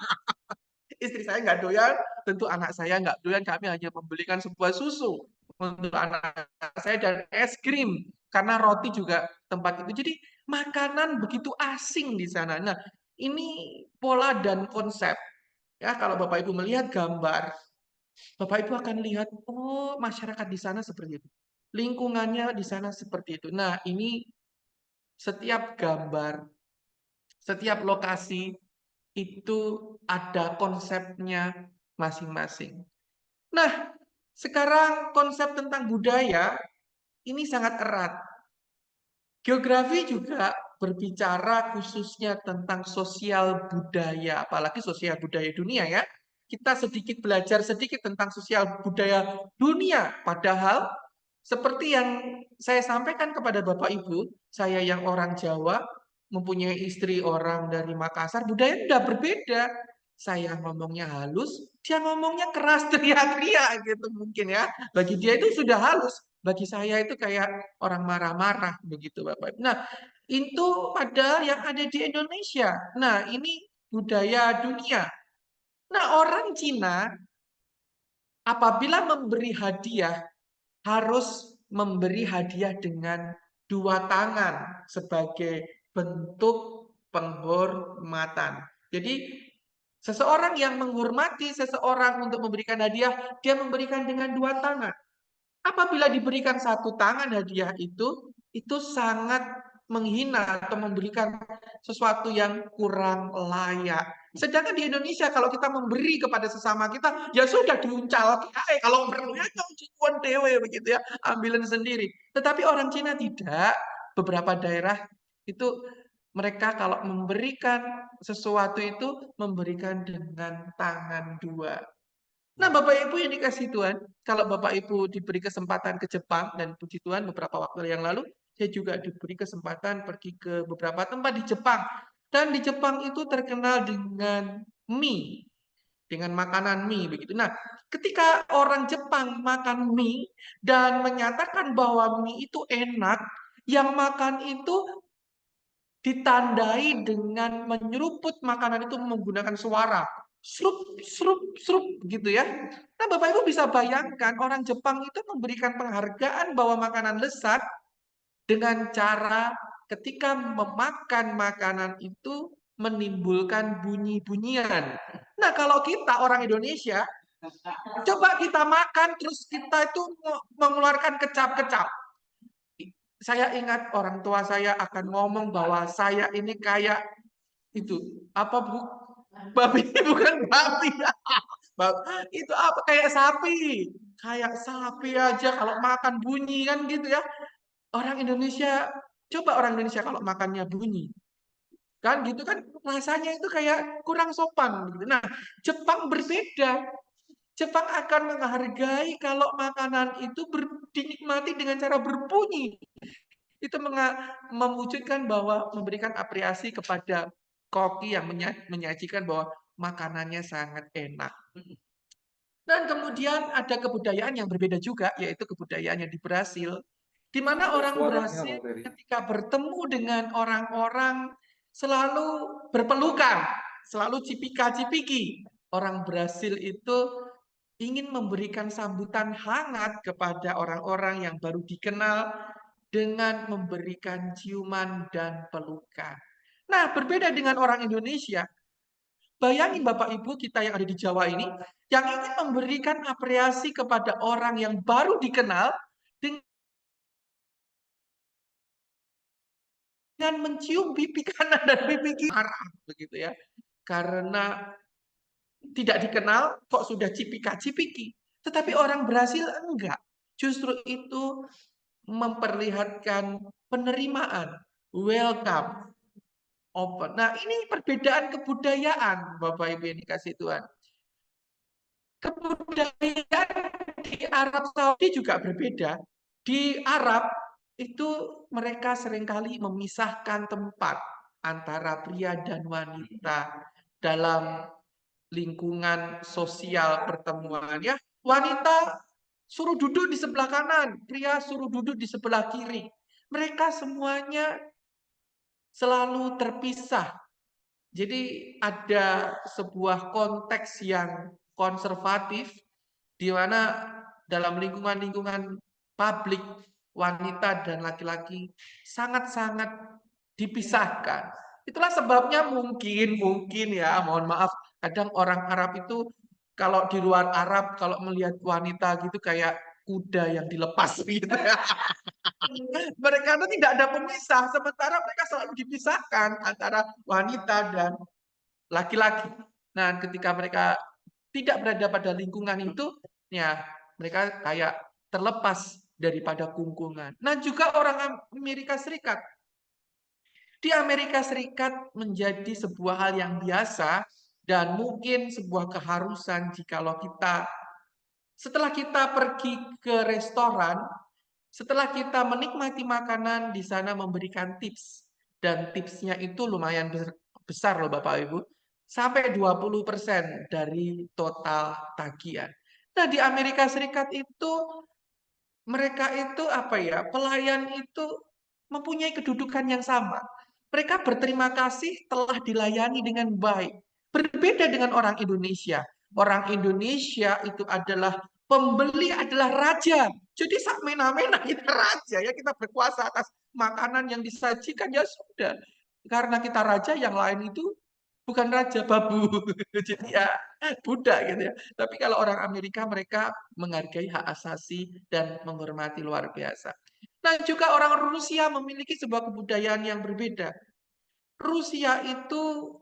Istri saya nggak doyan, tentu anak saya nggak doyan. Kami hanya membelikan sebuah susu untuk anak saya dan es krim karena roti juga tempat itu. Jadi makanan begitu asing di sana. Nah, ini pola dan konsep. Ya, kalau Bapak Ibu melihat gambar, Bapak Ibu akan lihat, oh masyarakat di sana seperti itu. Lingkungannya di sana seperti itu. Nah, ini setiap gambar, setiap lokasi itu ada konsepnya masing-masing. Nah, sekarang konsep tentang budaya ini sangat erat. Geografi juga berbicara khususnya tentang sosial budaya, apalagi sosial budaya dunia ya. Kita sedikit belajar sedikit tentang sosial budaya dunia, padahal seperti yang saya sampaikan kepada Bapak Ibu, saya yang orang Jawa, mempunyai istri orang dari Makassar, budaya sudah berbeda. Saya ngomongnya halus, dia ngomongnya keras teriak-teriak gitu mungkin ya. Bagi dia itu sudah halus, bagi saya itu kayak orang marah-marah begitu Bapak. Nah, itu padahal yang ada di Indonesia. Nah, ini budaya dunia. Nah, orang Cina apabila memberi hadiah harus memberi hadiah dengan dua tangan sebagai bentuk penghormatan. Jadi seseorang yang menghormati seseorang untuk memberikan hadiah, dia memberikan dengan dua tangan. Apabila diberikan satu tangan hadiah itu sangat menghina atau memberikan sesuatu yang kurang layak. Sedangkan di Indonesia kalau kita memberi kepada sesama kita, ya sudah diuncal. Kalau perlu ya cukuan dewe begitu ya, ambilin sendiri. Tetapi orang Cina tidak. Beberapa daerah itu mereka kalau memberikan sesuatu itu memberikan dengan tangan dua. Nah, Bapak Ibu yang dikasih Tuhan, kalau Bapak Ibu diberi kesempatan ke Jepang, dan puji Tuhan beberapa waktu yang lalu, saya juga diberi kesempatan pergi ke beberapa tempat di Jepang. Dan di Jepang itu terkenal dengan mie, dengan makanan mie begitu. Nah, ketika orang Jepang makan mie dan menyatakan bahwa mie itu enak, yang makan itu ditandai dengan menyeruput makanan itu menggunakan suara. Srup, srup, srup gitu ya. Nah, Bapak Ibu bisa bayangkan orang Jepang itu memberikan penghargaan bahwa makanan lezat dengan cara ketika memakan makanan itu menimbulkan bunyi-bunyian. Nah, kalau kita orang Indonesia, coba kita makan terus kita itu mengeluarkan kecap-kecap. Saya ingat orang tua saya akan ngomong bahwa saya ini kayak itu apa bu babi bukan babi itu apa kayak sapi aja kalau makan bunyi kan gitu ya. Orang Indonesia coba orang Indonesia kalau makannya bunyi kan gitu kan rasanya itu kayak kurang sopan gitu. Nah, Jepang berbeda. Jepang akan menghargai kalau makanan itu dinikmati dengan cara berbunyi. Itu mewujudkan bahwa memberikan apresiasi kepada koki yang menyajikan bahwa makanannya sangat enak. Dan kemudian ada kebudayaan yang berbeda juga, yaitu kebudayaan yang di Brasil. Di mana orang Suaranya Brasil apa, Ferry? ketika bertemu dengan orang-orang selalu berpelukan, selalu cipika-cipiki. Orang Brasil itu ingin memberikan sambutan hangat kepada orang-orang yang baru dikenal dengan memberikan ciuman dan pelukan. Nah, berbeda dengan orang Indonesia. Bayangin Bapak Ibu kita yang ada di Jawa ini, yang ingin memberikan apresiasi kepada orang yang baru dikenal dengan mencium pipi kanan dan pipi kiri. Marah, begitu ya. Karena tidak dikenal, kok sudah cipika-cipiki. Tetapi orang Brasil enggak. Justru itu memperlihatkan penerimaan, welcome, open. Nah, ini perbedaan kebudayaan, Bapak Ibu yang dikasih Tuhan. Kebudayaan di Arab Saudi juga berbeda. Di Arab itu mereka seringkali memisahkan tempat antara pria dan wanita dalam lingkungan sosial pertemuan. Ya, wanita suruh duduk di sebelah kanan, pria suruh duduk di sebelah kiri. Mereka semuanya selalu terpisah. Jadi ada sebuah konteks yang konservatif di mana dalam lingkungan-lingkungan publik wanita dan laki-laki sangat-sangat dipisahkan. Itulah sebabnya mungkin ya, mohon maaf, kadang orang Arab itu kalau di luar Arab kalau melihat wanita gitu kayak kuda yang dilepas gitu ya. Mereka itu tidak ada pemisah, sementara mereka selalu dipisahkan antara wanita dan laki-laki. Nah, ketika mereka tidak berada pada lingkungan itu, ya mereka kayak terlepas daripada kungkungan. Nah, juga orang Amerika Serikat. Di Amerika Serikat menjadi sebuah hal yang biasa dan mungkin sebuah keharusan jikalau kita setelah kita pergi ke restoran, setelah kita menikmati makanan di sana memberikan tips. Dan tipsnya itu lumayan besar loh Bapak Ibu. Sampai 20% dari total tagihan. Nah, di Amerika Serikat itu mereka itu apa ya? Pelayan itu mempunyai kedudukan yang sama. Mereka berterima kasih telah dilayani dengan baik. Berbeda dengan orang Indonesia. Orang Indonesia itu adalah pembeli adalah raja. Jadi sak mena-mena kita raja ya, kita berkuasa atas makanan yang disajikan ya sudah. Karena kita raja, yang lain itu bukan raja, babu. Jadi ya budak gitu ya. Tapi kalau orang Amerika mereka menghargai hak asasi dan menghormati luar biasa. Nah, juga orang Rusia memiliki sebuah kebudayaan yang berbeda. Rusia itu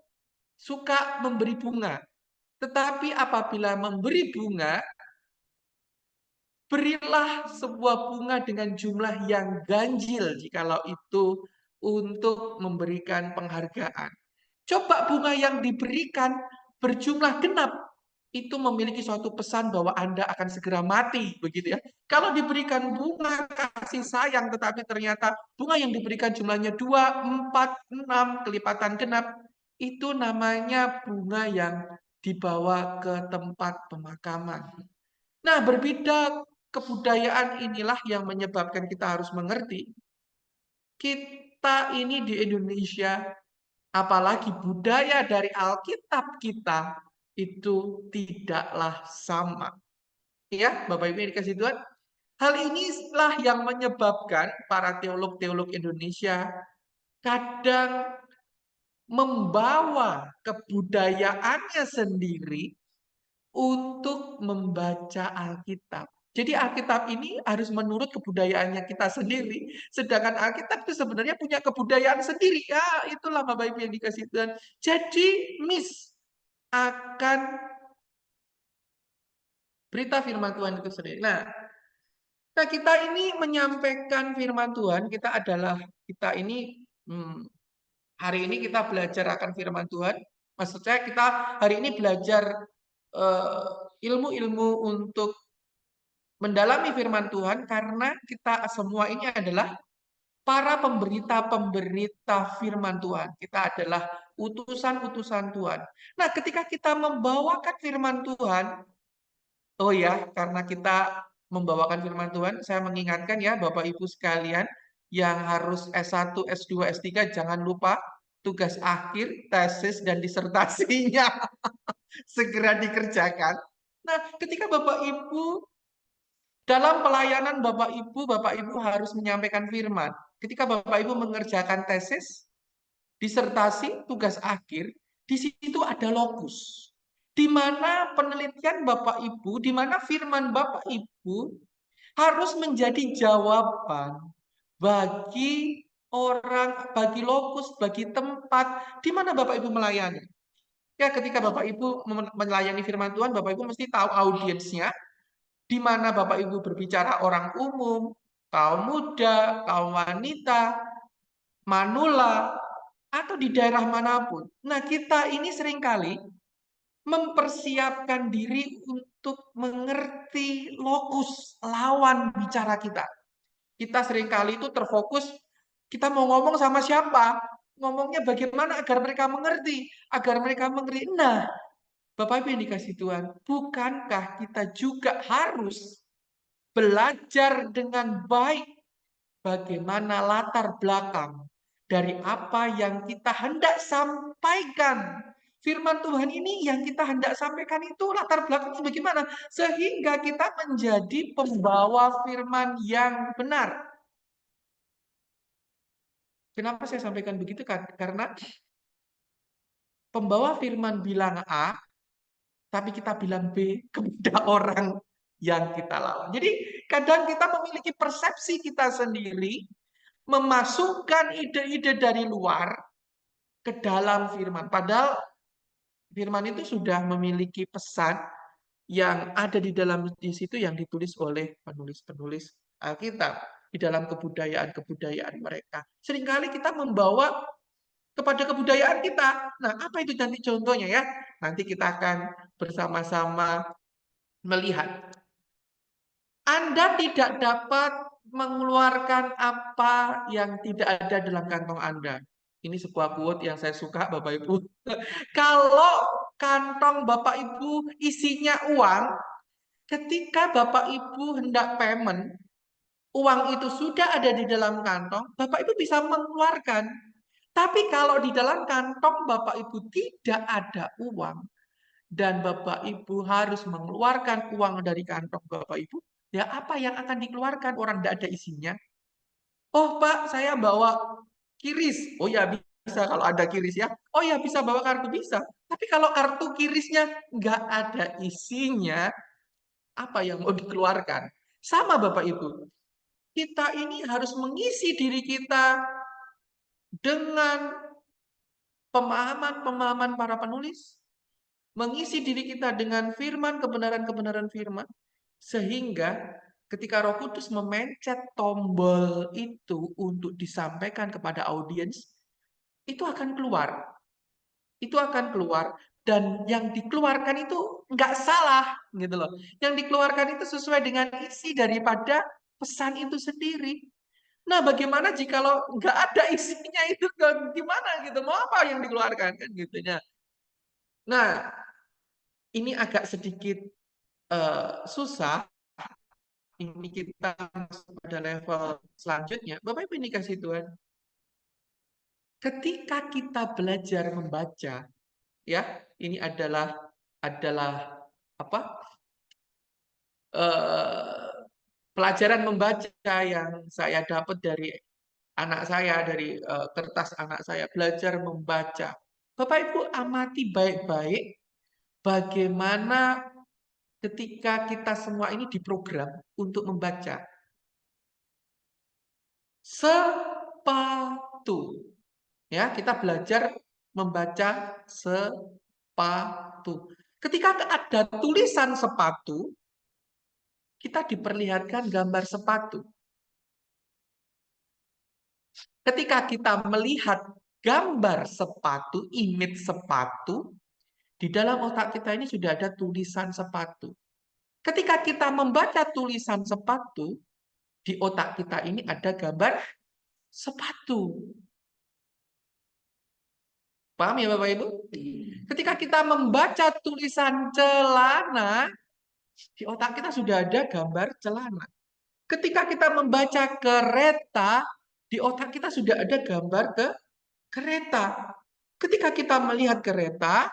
suka memberi bunga. Tetapi apabila memberi bunga, berilah sebuah bunga dengan jumlah yang ganjil jikalau itu untuk memberikan penghargaan. Coba bunga yang diberikan berjumlah genap, itu memiliki suatu pesan bahwa Anda akan segera mati, begitu ya. Kalau diberikan bunga kasih sayang, tetapi ternyata bunga yang diberikan jumlahnya 2, 4, 6, kelipatan genap, itu namanya bunga yang dibawa ke tempat pemakaman. Nah, berbeda kebudayaan inilah yang menyebabkan kita harus mengerti. Kita ini di Indonesia, apalagi budaya dari Alkitab kita, itu tidaklah sama. Ya, Bapak Ibu yang dikasih Tuhan. Hal inilah yang menyebabkan para teolog-teolog Indonesia kadang membawa kebudayaannya sendiri untuk membaca Alkitab. Jadi Alkitab ini harus menurut kebudayaannya kita sendiri. Sedangkan Alkitab itu sebenarnya punya kebudayaan sendiri. Ya, itulah Bapak Ibu yang dikasih Tuhan. Jadi miss akan berita firman Tuhan itu sendiri. Nah, kita ini menyampaikan firman Tuhan, kita ini hari ini kita belajar akan firman Tuhan. Maksud saya kita hari ini belajar ilmu-ilmu untuk mendalami firman Tuhan karena kita semua ini adalah para pemberita-pemberita firman Tuhan. Kita adalah utusan-utusan Tuhan. Nah, ketika kita membawakan firman Tuhan, oh ya, karena kita membawakan firman Tuhan, saya mengingatkan ya Bapak Ibu sekalian yang harus S1, S2, S3, jangan lupa tugas akhir, tesis, dan disertasinya segera dikerjakan. Nah, ketika Bapak Ibu dalam pelayanan Bapak Ibu harus menyampaikan firman. Ketika Bapak Ibu mengerjakan tesis, disertasi, tugas akhir, di situ ada lokus. Di mana penelitian Bapak Ibu, di mana firman Bapak Ibu harus menjadi jawaban bagi orang, bagi lokus, bagi tempat di mana Bapak Ibu melayani. Ya, ketika Bapak Ibu melayani firman Tuhan, Bapak Ibu mesti tahu audiensnya, di mana Bapak Ibu berbicara orang umum, kaum muda, kaum wanita, manula, atau di daerah manapun. Nah, kita ini seringkali mempersiapkan diri untuk mengerti lokus lawan bicara kita. Kita seringkali itu terfokus, kita mau ngomong sama siapa, ngomongnya bagaimana agar mereka mengerti, agar mereka mengerti. Nah, Bapak Ibu yang dikasih Tuhan, bukankah kita juga harus belajar dengan baik bagaimana latar belakang dari apa yang kita hendak sampaikan. Firman Tuhan ini yang kita hendak sampaikan itu latar belakangnya bagaimana? Sehingga kita menjadi pembawa firman yang benar. Kenapa saya sampaikan begitu? Karena pembawa firman bilang A, tapi kita bilang B kepada orang yang kita lawan. Jadi kadang kita memiliki persepsi kita sendiri, memasukkan ide-ide dari luar ke dalam firman. Padahal firman itu sudah memiliki pesan yang ada di dalam di situ yang ditulis oleh penulis-penulis Alkitab di dalam kebudayaan-kebudayaan mereka. Seringkali kita membawa kepada kebudayaan kita. Nah, apa itu nanti contohnya ya? Nanti kita akan bersama-sama melihat. Anda tidak dapat mengeluarkan apa yang tidak ada dalam kantong Anda. Ini sebuah quote yang saya suka, Bapak Ibu. Kalau kantong Bapak Ibu isinya uang, ketika Bapak Ibu hendak payment, uang itu sudah ada di dalam kantong, Bapak Ibu bisa mengeluarkan. Tapi kalau di dalam kantong Bapak Ibu tidak ada uang, dan Bapak Ibu harus mengeluarkan uang dari kantong Bapak Ibu, ya apa yang akan dikeluarkan? Orang tidak ada isinya. Oh Pak, saya bawa kiris. Oh ya bisa kalau ada kiris ya. Oh ya bisa bawa kartu bisa. Tapi kalau kartu kirisnya nggak ada isinya, apa yang mau dikeluarkan? Sama Bapak Ibu. Kita ini harus mengisi diri kita dengan pemahaman-pemahaman para penulis, mengisi diri kita dengan firman, kebenaran-kebenaran firman, sehingga ketika Roh Kudus memencet tombol itu untuk disampaikan kepada audiens, itu akan keluar. Itu akan keluar, dan yang dikeluarkan itu nggak salah, gitu loh. Yang dikeluarkan itu sesuai dengan isi daripada pesan itu sendiri. Nah, bagaimana jika nggak ada isinya itu gimana gitu? Mau apa yang dikeluarkan kan gitunya. Nah, ini agak sedikit susah. Ini kita masuk pada level selanjutnya. Bapak Ibu ini kasih Tuhan. Ketika kita belajar membaca, ya, ini adalah apa? Pelajaran membaca yang saya dapat dari anak saya, dari kertas anak saya, belajar membaca. Bapak Ibu amati baik-baik bagaimana ketika kita semua ini diprogram untuk membaca. Sepatu. Ya, kita belajar membaca sepatu. Ketika ada tulisan sepatu, kita diperlihatkan gambar sepatu. Ketika kita melihat gambar sepatu, image sepatu, di dalam otak kita ini sudah ada tulisan sepatu. Ketika kita membaca tulisan sepatu, di otak kita ini ada gambar sepatu. Paham ya Bapak Ibu? Ketika kita membaca tulisan celana, Di otak kita sudah ada gambar celana. Ketika kita membaca kereta, di otak kita sudah ada gambar kereta. Ketika kita melihat kereta,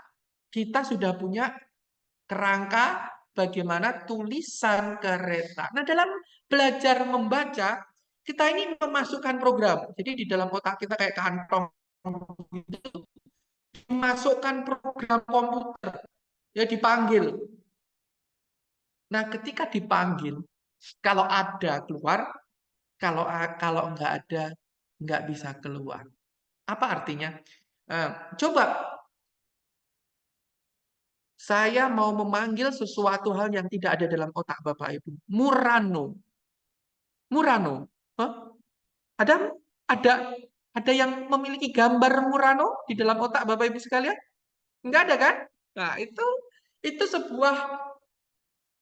kita sudah punya kerangka bagaimana tulisan kereta. Nah, dalam belajar membaca, kita ini memasukkan program. Jadi di dalam otak kita kayak kantong, memasukkan program komputer, ya dipanggil. Nah, ketika dipanggil, kalau ada keluar, kalau nggak ada, nggak bisa keluar. Apa artinya? Coba saya mau memanggil sesuatu hal yang tidak ada dalam otak Bapak Ibu. Murano. Murano. Hah? Ada ada ada yang memiliki gambar Murano di dalam otak Bapak Ibu sekalian? Enggak ada kan? Nah, itu sebuah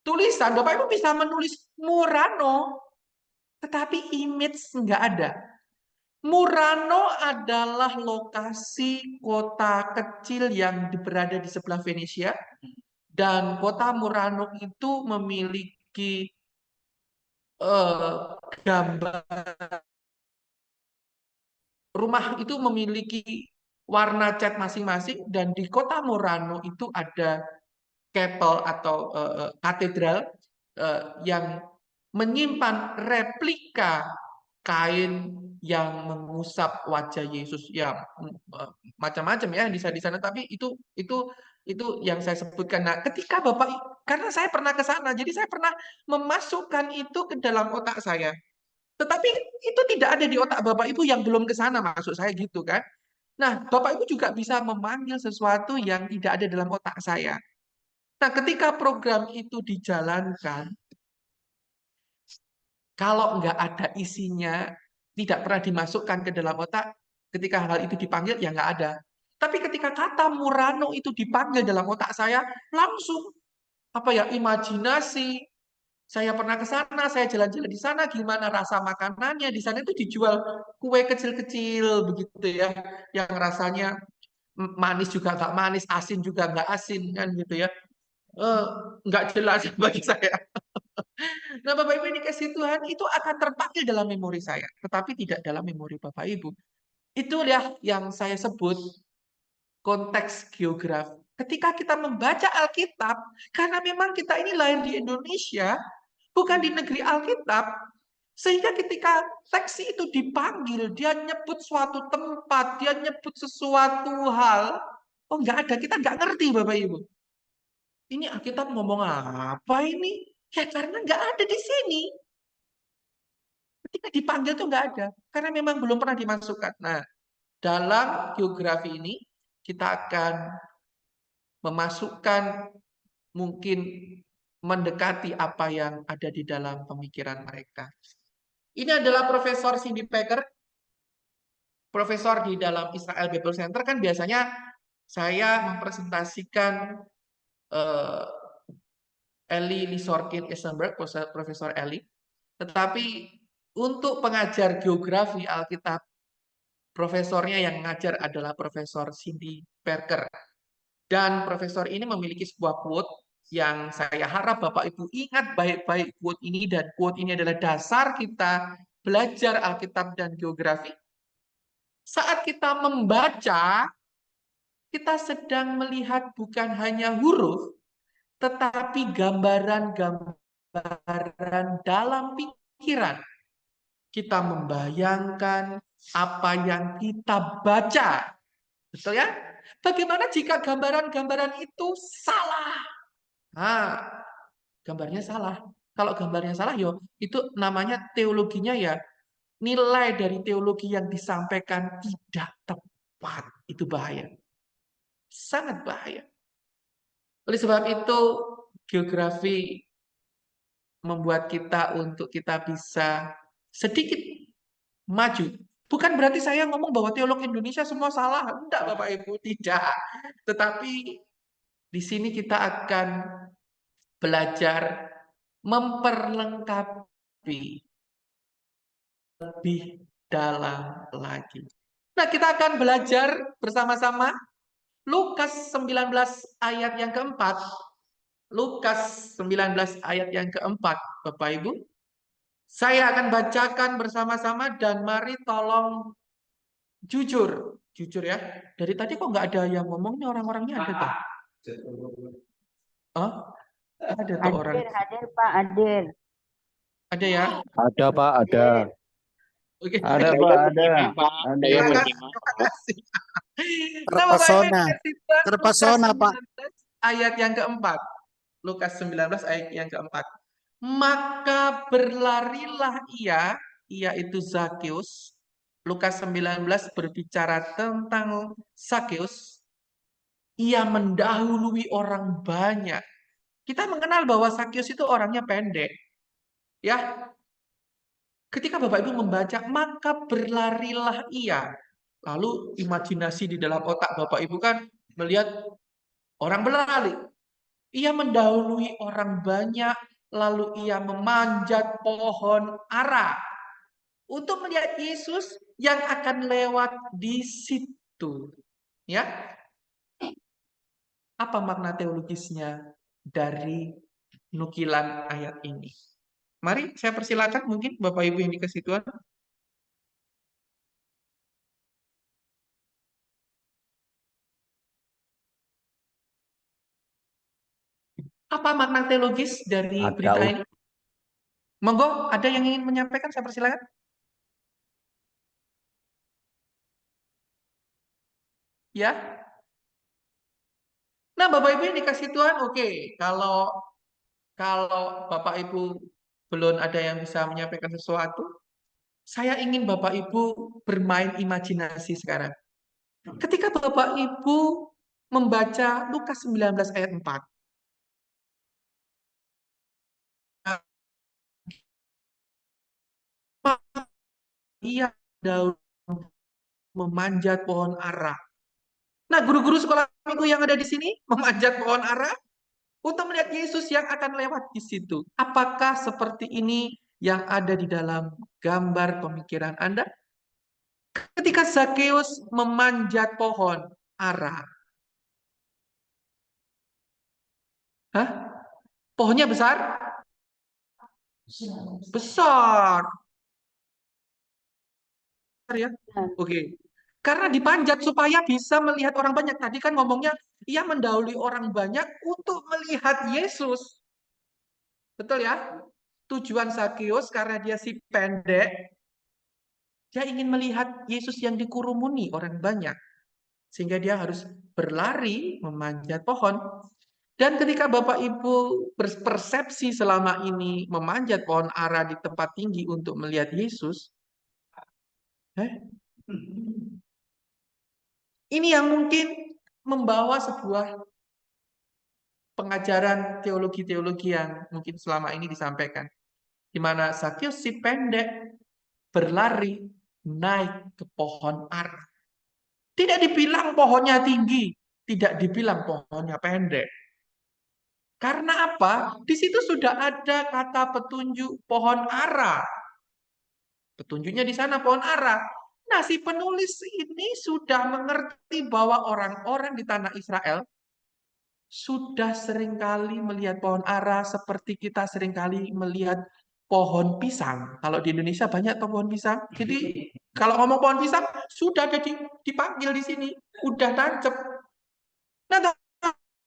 tulisan. Bapak Ibu bisa menulis Murano, tetapi image enggak ada. Murano adalah lokasi kota kecil yang berada di sebelah Venesia, dan kota Murano itu memiliki gambar, rumah itu memiliki warna cat masing-masing, dan di kota Murano itu ada chapel atau katedral yang menyimpan replika kain yang mengusap wajah Yesus, ya macam-macam ya di sana, tapi itu yang saya sebutkan. Nah, ketika Bapak, karena saya pernah ke sana, jadi saya pernah memasukkan itu ke dalam otak saya. Tetapi itu tidak ada di otak Bapak Ibu yang belum ke sana, maksud saya gitu kan. Nah, Bapak Ibu juga bisa memanggil sesuatu yang tidak ada dalam otak saya. Nah, ketika program itu dijalankan, kalau nggak ada isinya, tidak pernah dimasukkan ke dalam otak, ketika hal itu dipanggil, ya nggak ada. Tapi ketika kata Murano itu dipanggil dalam otak saya, langsung imajinasi. Saya pernah ke sana, saya jalan-jalan di sana, gimana rasa makanannya. Di sana itu dijual kue kecil-kecil begitu ya, yang rasanya manis juga nggak manis, asin juga nggak asin kan gitu ya. Eh, nggak jelas bagi saya. Nah, Bapak Ibu, ini kasih Tuhan itu akan terpanggil dalam memori saya, tetapi tidak dalam memori Bapak Ibu. Itulah yang saya sebut konteks geografi. Ketika kita membaca Alkitab, karena memang kita ini lahir di Indonesia, bukan di negeri Alkitab, sehingga ketika teks itu dipanggil, dia nyebut suatu tempat, dia nyebut sesuatu hal, oh nggak ada, kita nggak ngerti Bapak Ibu. Ini Alkitab ngomong apa ini? Ya karena nggak ada di sini. Ketika dipanggil tuh nggak ada, karena memang belum pernah dimasukkan. Nah, dalam geografi ini kita akan memasukkan, mungkin mendekati apa yang ada di dalam pemikiran mereka. Ini adalah Profesor Cindy Packer, profesor di dalam Israel Bible Center. Kan biasanya saya mempresentasikan Eli Lisorkin Eisenberg, Profesor Eli. Tetapi untuk pengajar geografi Alkitab, profesornya yang mengajar adalah Profesor Cindy Packer. Dan profesor ini memiliki sebuah quote yang saya harap Bapak Ibu ingat baik-baik quote ini, dan quote ini adalah dasar kita belajar Alkitab dan geografi. Saat kita membaca, kita sedang melihat bukan hanya huruf, tetapi gambaran-gambaran dalam pikiran. Kita membayangkan apa yang kita baca. Betul ya? Bagaimana jika gambaran-gambaran itu salah? Nah, gambarnya salah. Kalau gambarnya salah, itu namanya teologinya ya. Nilai dari teologi yang disampaikan tidak tepat. Itu bahaya. Sangat bahaya. Oleh sebab itu, geografi membuat kita untuk kita bisa sedikit maju. Bukan berarti saya ngomong bahwa teolog Indonesia semua salah. Tidak, Bapak Ibu, tidak. Tetapi di sini kita akan belajar memperlengkapi lebih dalam lagi. Nah, kita akan belajar bersama-sama Lukas 19 ayat yang keempat. Lukas 19 ayat yang keempat, Bapak Ibu. Saya akan bacakan bersama-sama dan mari tolong jujur. Jujur ya. Dari tadi kok nggak ada yang ngomongnya, orang-orangnya ada tuh. Oh, ada tuh orang. Hadir Pak, hadir. Ada ya? Ada Pak, ada. Oke. Ada Saya Pak, ada. menyimak, Pak. Saya Terima kasih. menyimak. Terima kasih. Terpesona. Lukas Terpesona, Pak. 19 ayat yang keempat. Lukas 19 ayat yang keempat. Maka berlarilah ia itu Zakeus. Lukas 19 berbicara tentang Zakeus. Ia mendahului orang banyak. Kita mengenal bahwa Zakeus itu orangnya pendek. Ya, ketika Bapak Ibu membaca, maka berlarilah ia. Lalu imajinasi di dalam otak Bapak Ibu kan melihat orang berlari. Ia mendahului orang banyak, lalu ia memanjat pohon ara untuk melihat Yesus yang akan lewat di situ. Ya, apa makna teologisnya dari nukilan ayat ini? Mari saya persilakan mungkin Bapak Ibu yang dikasih Tuhan. Apa makna teologis dari Ada. berita ini? Monggo, ada yang ingin menyampaikan? Saya persilakan. Ya. Nah, Bapak Ibu yang dikasih Tuhan, oke. Kalau Bapak Ibu belum ada yang bisa menyampaikan sesuatu, saya ingin Bapak Ibu bermain imajinasi sekarang. Ketika Bapak Ibu membaca Lukas 19 ayat 4, ia daun memanjat pohon ara. Nah, guru-guru sekolah minggu yang ada di sini memanjat pohon ara untuk melihat Yesus yang akan lewat di situ. Apakah seperti ini yang ada di dalam gambar pemikiran Anda? Ketika Zakeus memanjat pohon ara. Hah? Pohonnya besar? Besar. Ya. Oke. Karena dipanjat supaya bisa melihat orang banyak. Tadi kan ngomongnya ia mendahului orang banyak untuk melihat Yesus. Betul ya? Tujuan Zakeus karena dia si pendek, dia ingin melihat Yesus yang dikurumuni orang banyak. Sehingga dia harus berlari memanjat pohon. Dan ketika Bapak Ibu berpersepsi selama ini memanjat pohon ara di tempat tinggi untuk melihat Yesus, ini yang mungkin membawa sebuah pengajaran teologi-teologi yang mungkin selama ini disampaikan. Di mana Zakeus si pendek berlari naik ke pohon ara. Tidak dibilang pohonnya tinggi, tidak dibilang pohonnya pendek. Karena apa? Di situ sudah ada kata petunjuk pohon ara. Petunjuknya di sana pohon ara. Nah, si penulis ini sudah mengerti bahwa orang-orang di tanah Israel sudah seringkali melihat pohon ara seperti kita seringkali melihat pohon pisang. Kalau di Indonesia banyak pohon pisang. Jadi kalau ngomong pohon pisang sudah ada dipanggil di sini, udah tancap. Nah,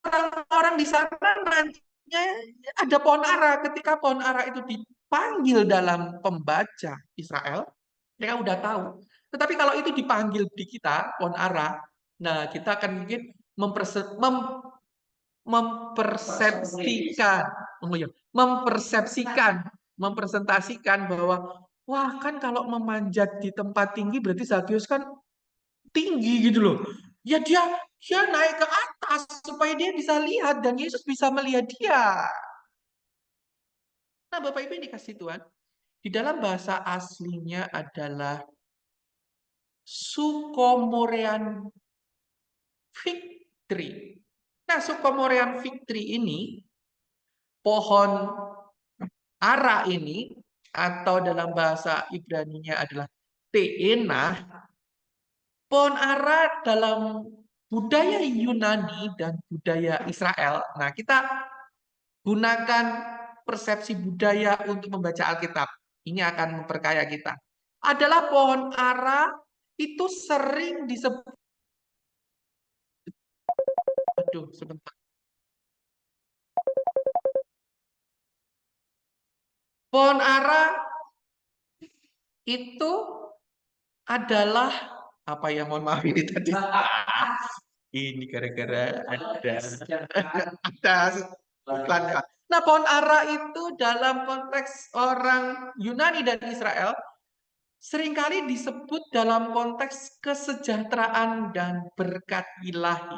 orang-orang di sana nantinya ada pohon ara. Ketika pohon ara itu dipanggil dalam pembaca Israel, mereka udah tahu. Tetapi kalau itu dipanggil di kita, pohon ara, nah kita akan mungkin mempresentasikan bahwa wah kan kalau memanjat di tempat tinggi berarti Zakeus kan tinggi gitu loh. Ya dia naik ke atas supaya dia bisa lihat dan Yesus bisa melihat dia. Nah, Bapak Ibu yang dikasih Tuhan, di dalam bahasa aslinya adalah Sukomorean fig tree. Nah, Sukomorean fig tree ini, pohon ara ini, atau dalam bahasa Ibrani-nya adalah te'enah, pohon ara dalam budaya Yunani dan budaya Israel. Nah, kita Gunakan persepsi budaya untuk membaca Alkitab. Ini akan memperkaya kita. Adalah pohon ara itu sering disebut. Aduh, sebentar. Pohon ara itu adalah apa ya? Mohon maaf ini tadi. Ini gara-gara ada iklan ya. Nah, pohon ara itu dalam konteks orang Yunani dan Israel seringkali disebut dalam konteks kesejahteraan dan berkat ilahi.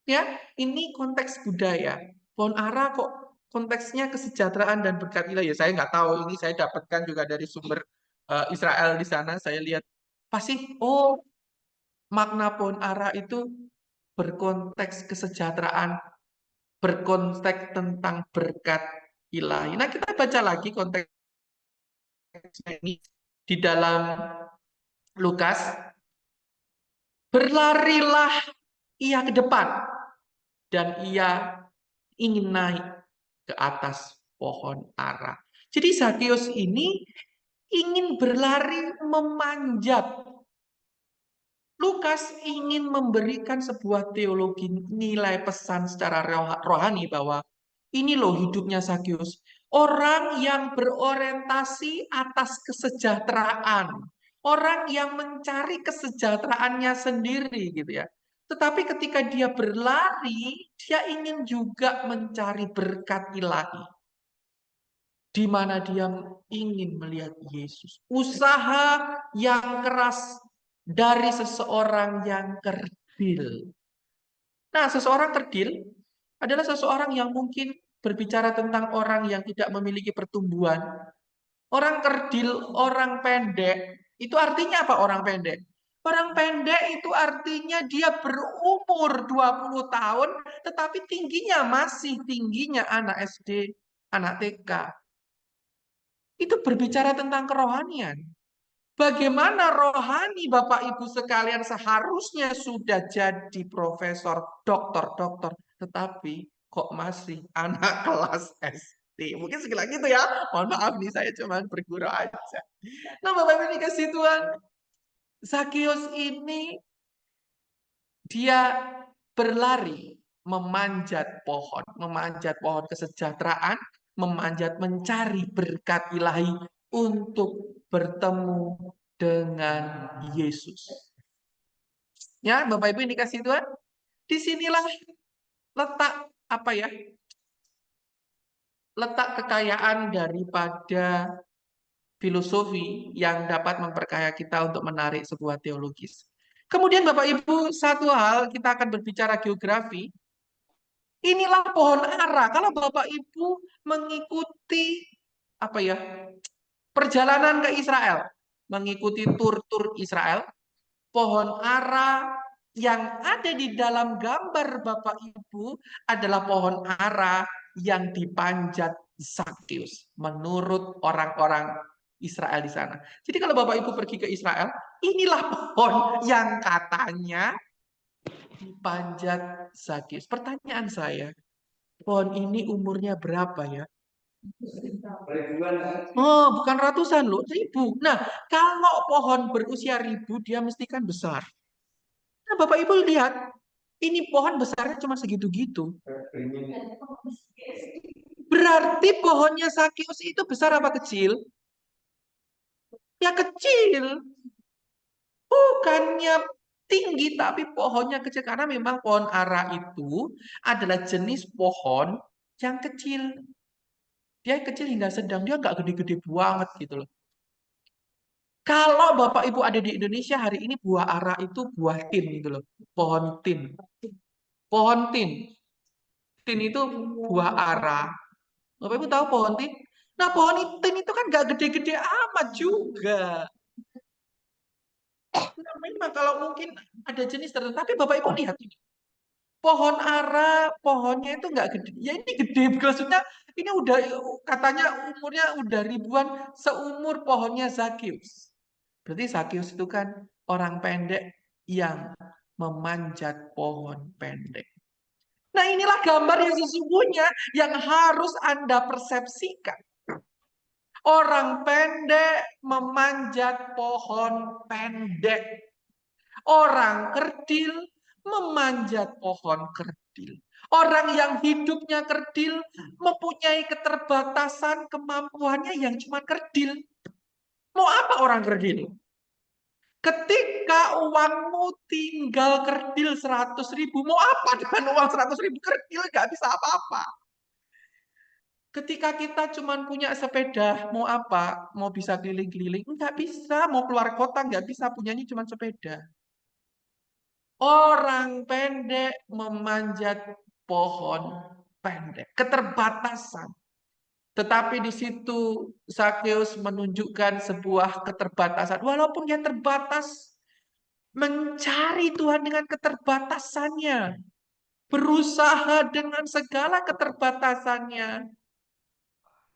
Ya, ini konteks budaya. Pohon ara kok konteksnya kesejahteraan dan berkat ilahi. Ya, saya nggak tahu. Ini saya dapatkan juga dari sumber Israel di sana. Saya lihat pasti, oh, makna pohon ara itu berkonteks kesejahteraan, berkonteks tentang berkat ilahi. Nah, kita baca lagi konteksnya ini di dalam Lukas. Berlarilah ia ke depan dan ia ingin naik ke atas pohon ara. Jadi Zakius ini ingin berlari memanjat. Lukas ingin memberikan sebuah teologi nilai pesan secara rohani bahwa ini loh hidupnya Zakius. Orang yang berorientasi atas kesejahteraan. Orang yang mencari kesejahteraannya sendiri gitu ya. Tetapi ketika dia berlari, dia ingin juga mencari berkat ilahi. Di mana dia ingin melihat Yesus. Usaha yang keras dari seseorang yang kerdil. Nah, seseorang kerdil adalah seseorang yang mungkin berbicara tentang orang yang tidak memiliki pertumbuhan. Orang kerdil, orang pendek, itu artinya apa orang pendek? Orang pendek itu artinya dia berumur 20 tahun, tetapi tingginya masih tingginya anak SD, anak TK. Itu berbicara tentang kerohanian. Bagaimana rohani Bapak Ibu sekalian seharusnya sudah jadi profesor, doktor, tetapi kok masih anak kelas SD. Mungkin sekilas gitu ya. Mohon maaf nih, saya cuma bergurau aja. Nah, Bapak Ibu dikasih Tuhan, Zakius ini dia berlari memanjat pohon kesejahteraan, memanjat mencari berkat ilahi untuk bertemu dengan Yesus. Ya, Bapak Ibu ini kasih Tuhan. Disinilah letak apa ya? Letak kekayaan daripada filosofi yang dapat memperkaya kita untuk menarik sebuah teologis. Kemudian Bapak Ibu, satu hal kita akan berbicara geografi. Inilah pohon ara. Kalau Bapak Ibu mengikuti apa ya? Perjalanan ke Israel, mengikuti tur-tur Israel, pohon ara yang ada di dalam gambar Bapak Ibu adalah pohon ara yang dipanjat Zakius menurut orang-orang Israel di sana. Jadi kalau Bapak Ibu pergi ke Israel, inilah pohon yang katanya dipanjat Zakius. Pertanyaan saya, pohon ini umurnya berapa ya? Oh, bukan ratusan loh, ribu. Nah, kalau pohon berusia ribu, dia mesti kan besar. Nah, Bapak Ibu lihat, ini pohon besarnya cuma segitu-gitu. Berarti pohonnya Zakius itu besar apa kecil? Ya kecil. Bukannya tinggi, tapi pohonnya kecil. Karena memang pohon ara itu adalah jenis pohon yang kecil. Dia kecil hingga sedang, dia nggak gede-gede banget gitu loh. Kalau Bapak Ibu ada di Indonesia hari ini buah ara itu buah tin gitu loh. Pohon tin. Pohon tin. Tin itu buah ara. Bapak Ibu tahu pohon tin? Nah, pohon tin itu kan nggak gede-gede amat juga. Nah, memang kalau mungkin ada jenis tertentu, tapi Bapak Ibu lihat ini. Pohon ara, pohonnya itu nggak gede. Ya ini gede, maksudnya ini udah katanya umurnya udah ribuan seumur pohonnya Zakius. Berarti Zakius itu kan orang pendek yang memanjat pohon pendek. Nah, inilah gambar yang sesungguhnya yang harus Anda persepsikan. Orang pendek memanjat pohon pendek. Orang kerdil memanjat pohon kerdil. Orang yang hidupnya kerdil mempunyai keterbatasan kemampuannya yang cuma kerdil. Mau apa orang kerdil? Ketika uangmu tinggal kerdil 100.000, mau apa dengan uang 100.000 kerdil? Gak bisa apa-apa. Ketika kita cuma punya sepeda, mau apa? Mau bisa keliling-keliling? Nggak bisa. Mau keluar kota? Nggak bisa. Punyanya cuma sepeda. Orang pendek memanjat pohon pendek. Keterbatasan. Tetapi di situ Zakheus menunjukkan sebuah keterbatasan. Walaupun dia terbatas, mencari Tuhan dengan keterbatasannya. Berusaha dengan segala keterbatasannya.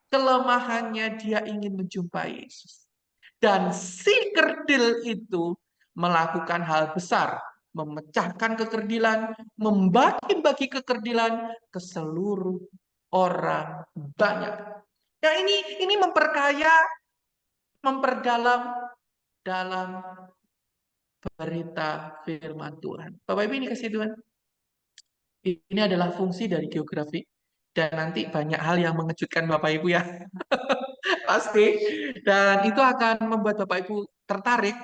Kelemahannya dia ingin menjumpai Yesus. Dan si kerdil itu melakukan hal besar. Memecahkan kekerdilan, membagi-bagi kekerdilan ke seluruh orang banyak. Nah, ini memperkaya, memperdalam dalam berita firman Tuhan. Bapak Ibu, ini kasih Tuhan. Ini adalah fungsi dari geografi. Dan nanti banyak hal yang mengejutkan Bapak Ibu ya. Pasti. Dan itu akan membuat Bapak Ibu tertarik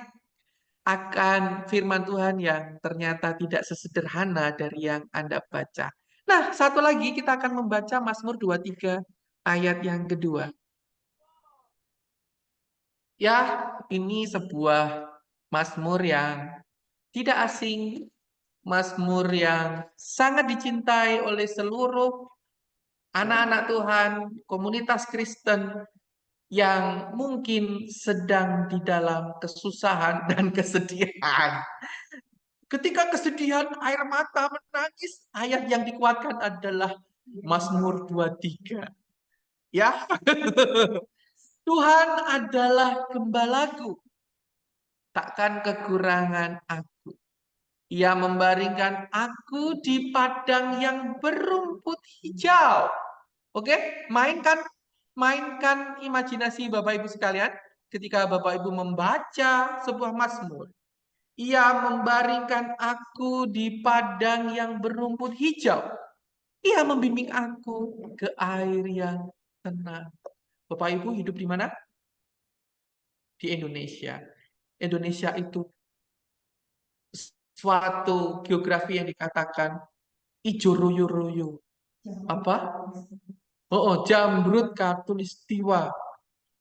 akan firman Tuhan yang ternyata tidak sesederhana dari yang Anda baca. Nah, satu lagi kita akan membaca Mazmur 23 ayat yang kedua. Ya, ini sebuah Mazmur yang tidak asing, Mazmur yang sangat dicintai oleh seluruh anak-anak Tuhan, komunitas Kristen yang mungkin sedang di dalam kesusahan dan kesedihan. Ketika kesedihan, air mata menangis, ayat yang dikuatkan adalah Mazmur 23. Ya, Tuhan adalah gembalaku, takkan kekurangan aku. Ia membaringkan aku di padang yang berumput hijau. Oke, mainkan imajinasi Bapak Ibu sekalian ketika Bapak Ibu membaca sebuah mazmur. Ia membaringkan aku di padang yang berumput hijau. Ia membimbing aku ke air yang tenang. Bapak Ibu hidup di mana? Di Indonesia. Indonesia itu suatu geografi yang dikatakan ijo royo-royo. Apa? Jamrut Katulistiwa,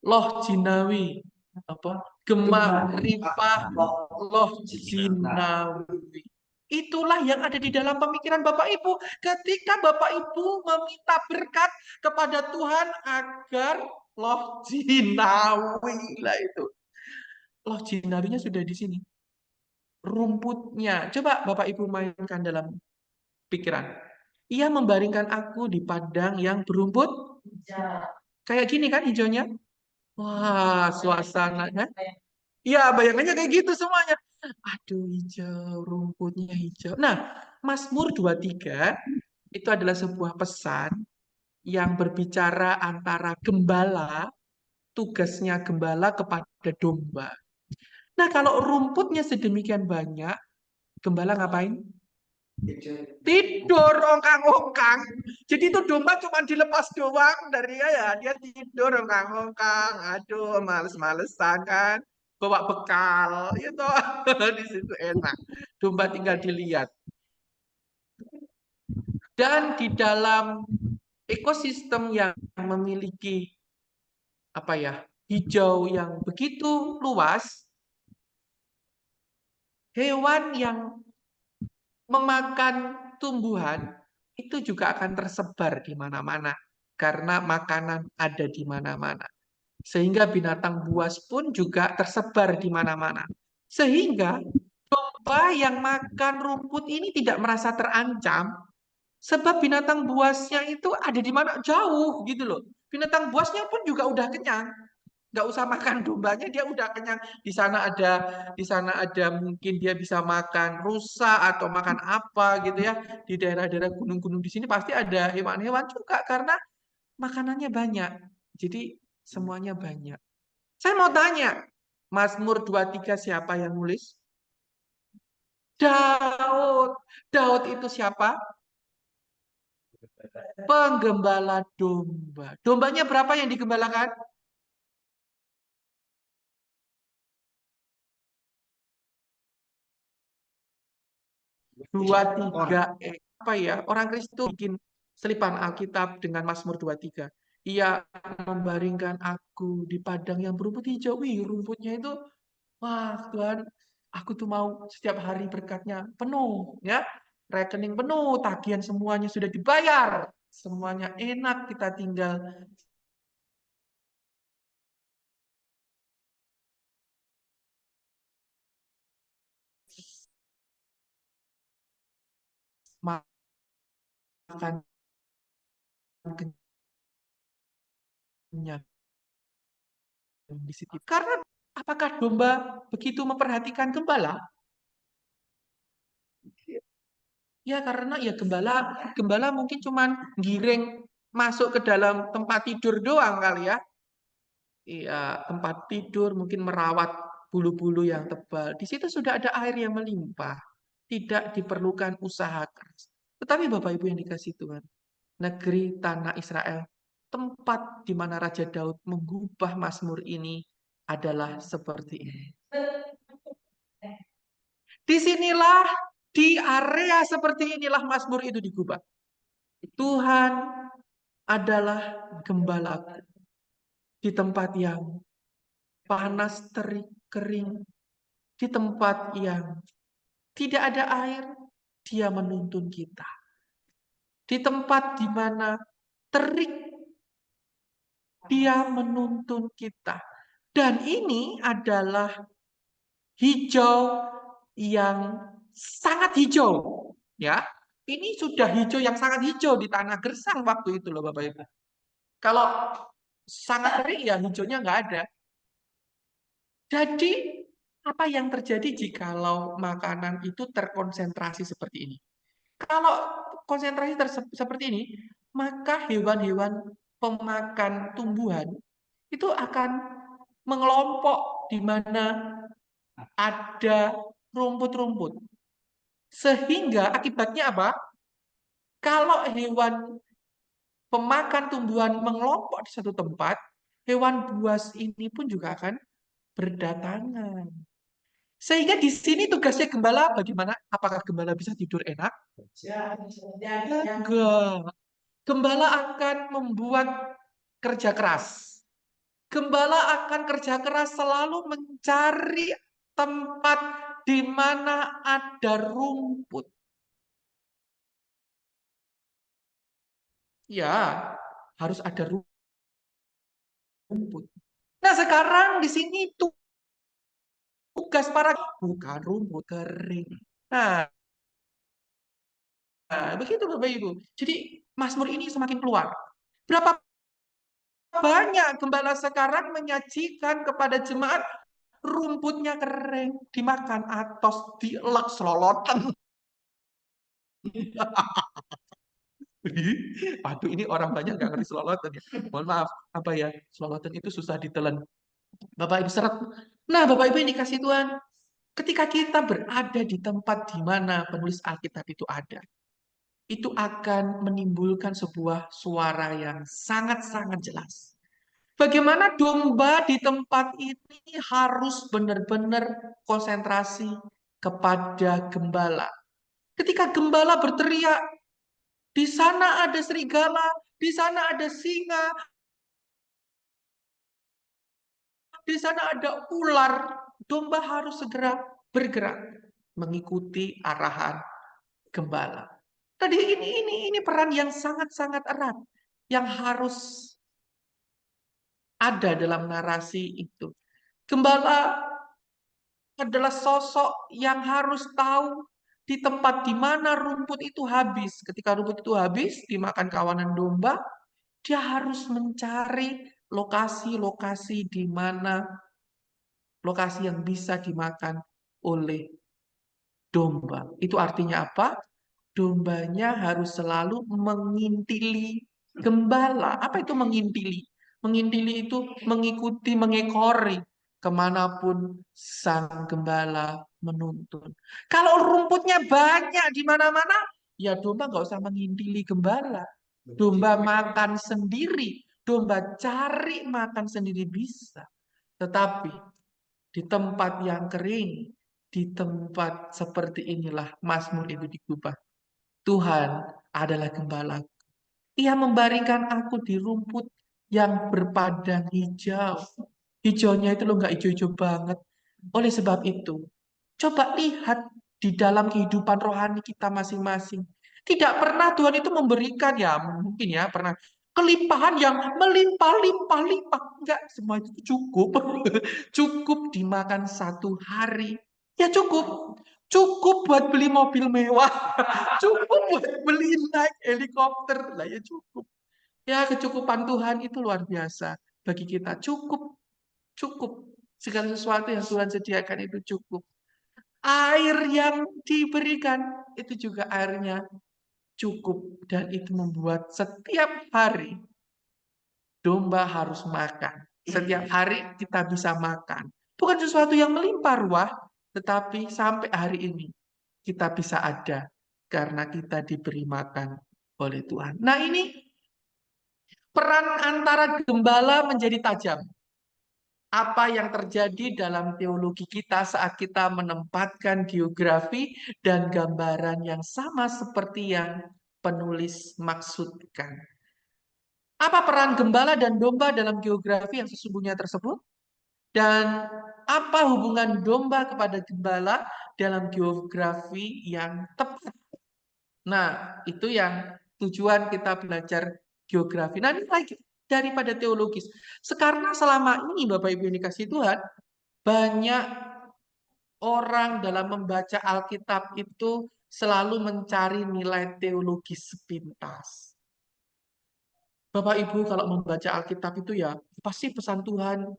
Loh Jinawi, apa? Gemak Ripah, Loh Jinawi. Itulah yang ada di dalam pemikiran Bapak Ibu. Ketika Bapak Ibu meminta berkat kepada Tuhan agar Loh Jinawi lah itu. Loh Jinawinya sudah di sini. Rumputnya. Coba Bapak Ibu mainkan dalam pikiran. Ia membaringkan aku di padang yang berumput. Kayak gini kan hijaunya? Wah, suasananya. Ya, bayangannya kayak gitu semuanya. Aduh, hijau, rumputnya hijau. Nah, Mazmur 23 itu adalah sebuah pesan yang berbicara antara gembala, tugasnya gembala kepada domba. Nah, kalau rumputnya sedemikian banyak, gembala ngapain? Tidur ongkang-ongkang. Jadi itu domba cuma dilepas doang dari dia tidur ongkang-ongkang. Aduh, males-malesan kan. Bawa bekal, itu di situ enak. Domba tinggal dilihat. Dan di dalam ekosistem yang memiliki hijau yang begitu luas, hewan yang memakan tumbuhan itu juga akan tersebar di mana-mana karena makanan ada di mana-mana. Sehingga binatang buas pun juga tersebar di mana-mana. Sehingga domba yang makan rumput ini tidak merasa terancam sebab binatang buasnya itu ada di mana jauh gitu loh. Binatang buasnya pun juga udah kenyang. nggak usah makan dombanya, dia udah kenyang. Di sana ada mungkin dia bisa makan rusa atau makan apa gitu ya. Di daerah-daerah gunung-gunung di sini pasti ada hewan-hewan juga karena makanannya banyak. Jadi semuanya banyak. Saya mau tanya, Mazmur 23 siapa yang nulis? Daud. Daud itu siapa? Penggembala domba. Dombanya berapa yang digembalakan? 23 apa ya? Orang Kristen bikin selipan Alkitab dengan Mazmur 23. Ia membaringkan aku di padang yang berumput hijau. Wih, rumputnya itu, wah Tuhan, aku tuh mau setiap hari berkatnya penuh, ya. Rekening penuh, tagihan semuanya sudah dibayar. Semuanya enak, kita tinggal makan kenyang di situ. Karena apakah domba begitu memperhatikan gembala? Ya karena ya gembala mungkin cuman giring masuk ke dalam tempat tidur doang kali ya. Iya, tempat tidur mungkin merawat bulu-bulu yang tebal. Di situ sudah ada air yang melimpah. Tidak diperlukan usaha keras. Tetapi Bapak Ibu yang dikasih Tuhan, negeri tanah Israel, tempat di mana Raja Daud mengubah Mazmur ini adalah seperti ini. Disinilah, di area seperti inilah Mazmur itu digubah. Tuhan adalah gembalaku. Di tempat yang panas, terik, kering, di tempat yang tidak ada air, dia menuntun kita. Di tempat di mana terik, dia menuntun kita. Dan ini adalah hijau yang sangat hijau. Ya, ini sudah hijau yang sangat hijau di tanah gersang waktu itu loh Bapak Ibu. Kalau sangat kering ya hijaunya nggak ada. Jadi apa yang terjadi jikalau makanan itu terkonsentrasi seperti ini? Kalau konsentrasi seperti ini, maka hewan-hewan pemakan tumbuhan itu akan mengelompok di mana ada rumput-rumput. Sehingga akibatnya apa? Kalau hewan pemakan tumbuhan mengelompok di satu tempat, hewan buas ini pun juga akan berdatangan. Sehingga di sini tugasnya gembala bagaimana? Apakah gembala bisa tidur enak? Enggak. Gembala akan membuat kerja keras. Gembala akan kerja keras selalu mencari tempat di mana ada rumput. Ya, harus ada rumput. Nah, sekarang di sini tugas para bukan rumput kering. Nah, begitu Bapak Ibu. Jadi Mazmur ini semakin keluar. Berapa banyak gembala sekarang menyajikan kepada jemaat rumputnya kering, dimakan atos, dielek selolotan. Waduh, ini orang banyak nggak ngerti selolotan ya. Mohon maaf, apa ya? Selolotan itu susah ditelan. Bapak Ibu seret. Nah, Bapak Ibu yang dikasih Tuhan, ketika kita berada di tempat di mana penulis Alkitab itu ada, itu akan menimbulkan sebuah suara yang sangat-sangat jelas. Bagaimana domba di tempat ini harus benar-benar konsentrasi kepada gembala. Ketika gembala berteriak, di sana ada serigala, di sana ada singa, di sana ada ular. Domba harus segera bergerak mengikuti arahan gembala. Tadi ini peran yang sangat-sangat erat yang harus ada dalam narasi itu. Gembala adalah sosok yang harus tahu di tempat di mana rumput itu habis. Ketika rumput itu habis dimakan kawanan domba, dia harus mencari lokasi-lokasi di mana lokasi yang bisa dimakan oleh domba. Itu artinya apa? Dombanya harus selalu mengintili gembala. Apa itu mengintili? Mengintili itu mengikuti, mengekori kemanapun sang gembala menuntun. Kalau rumputnya banyak di mana-mana, ya domba nggak usah mengintili gembala. Domba makan sendiri, domba cari makan sendiri bisa. Tetapi di tempat yang kering, di tempat seperti inilah Mazmur itu digubah. Tuhan adalah gembala. Ia membaringkan aku di rumput yang berpadang hijau. Hijaunya itu loh nggak hijau-hijau banget. Oleh sebab itu, coba lihat di dalam kehidupan rohani kita masing-masing. Tidak pernah Tuhan itu memberikan, ya mungkin ya pernah, kelimpahan yang melimpah-limpah-limpah. Enggak, semua itu cukup. Cukup dimakan satu hari. Ya cukup. Cukup buat beli mobil mewah. Cukup buat beli naik helikopter. Lah ya cukup. Ya kecukupan Tuhan itu luar biasa bagi kita. Cukup. Cukup. Segala sesuatu yang Tuhan sediakan itu cukup. Air yang diberikan itu juga airnya cukup. Dan itu membuat setiap hari domba harus makan. Setiap hari kita bisa makan. Bukan sesuatu yang melimpah ruah, tetapi sampai hari ini kita bisa ada karena kita diberi makan oleh Tuhan. Nah, ini peran antara gembala menjadi tajam. Apa yang terjadi dalam teologi kita saat kita menempatkan geografi dan gambaran yang sama seperti yang penulis maksudkan. Apa peran gembala dan domba dalam geografi yang sesungguhnya tersebut? Dan apa hubungan domba kepada gembala dalam geografi yang tepat? Nah, itu yang tujuan kita belajar geografi. Nah, ini lagi daripada teologis. Karena selama ini Bapak Ibu yang dikasihi Tuhan, banyak orang dalam membaca Alkitab itu selalu mencari nilai teologis sepintas. Bapak Ibu kalau membaca Alkitab itu ya pasti pesan Tuhan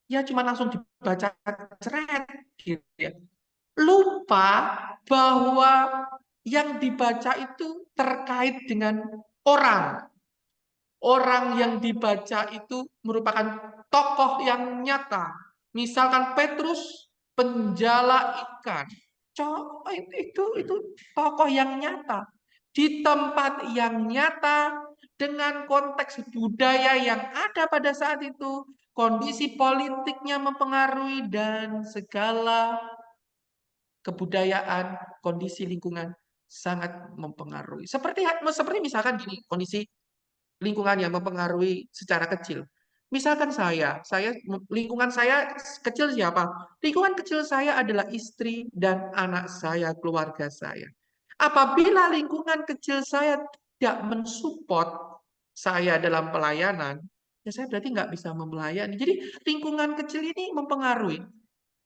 ya cuma langsung dibaca ceret gitu ya. Lupa bahwa yang dibaca itu terkait dengan orang. Orang yang dibaca itu merupakan tokoh yang nyata. Misalkan Petrus, penjala ikan. Itu tokoh yang nyata. Di tempat yang nyata, dengan konteks budaya yang ada pada saat itu, kondisi politiknya mempengaruhi, dan segala kebudayaan, kondisi lingkungan sangat mempengaruhi. Seperti misalkan gini, kondisi lingkungan yang mempengaruhi secara kecil. Misalkan lingkungan saya kecil siapa? Lingkungan kecil saya adalah istri dan anak saya, keluarga saya. Apabila lingkungan kecil saya tidak mensupport saya dalam pelayanan, ya saya berarti nggak bisa melayani. Jadi lingkungan kecil ini mempengaruhi.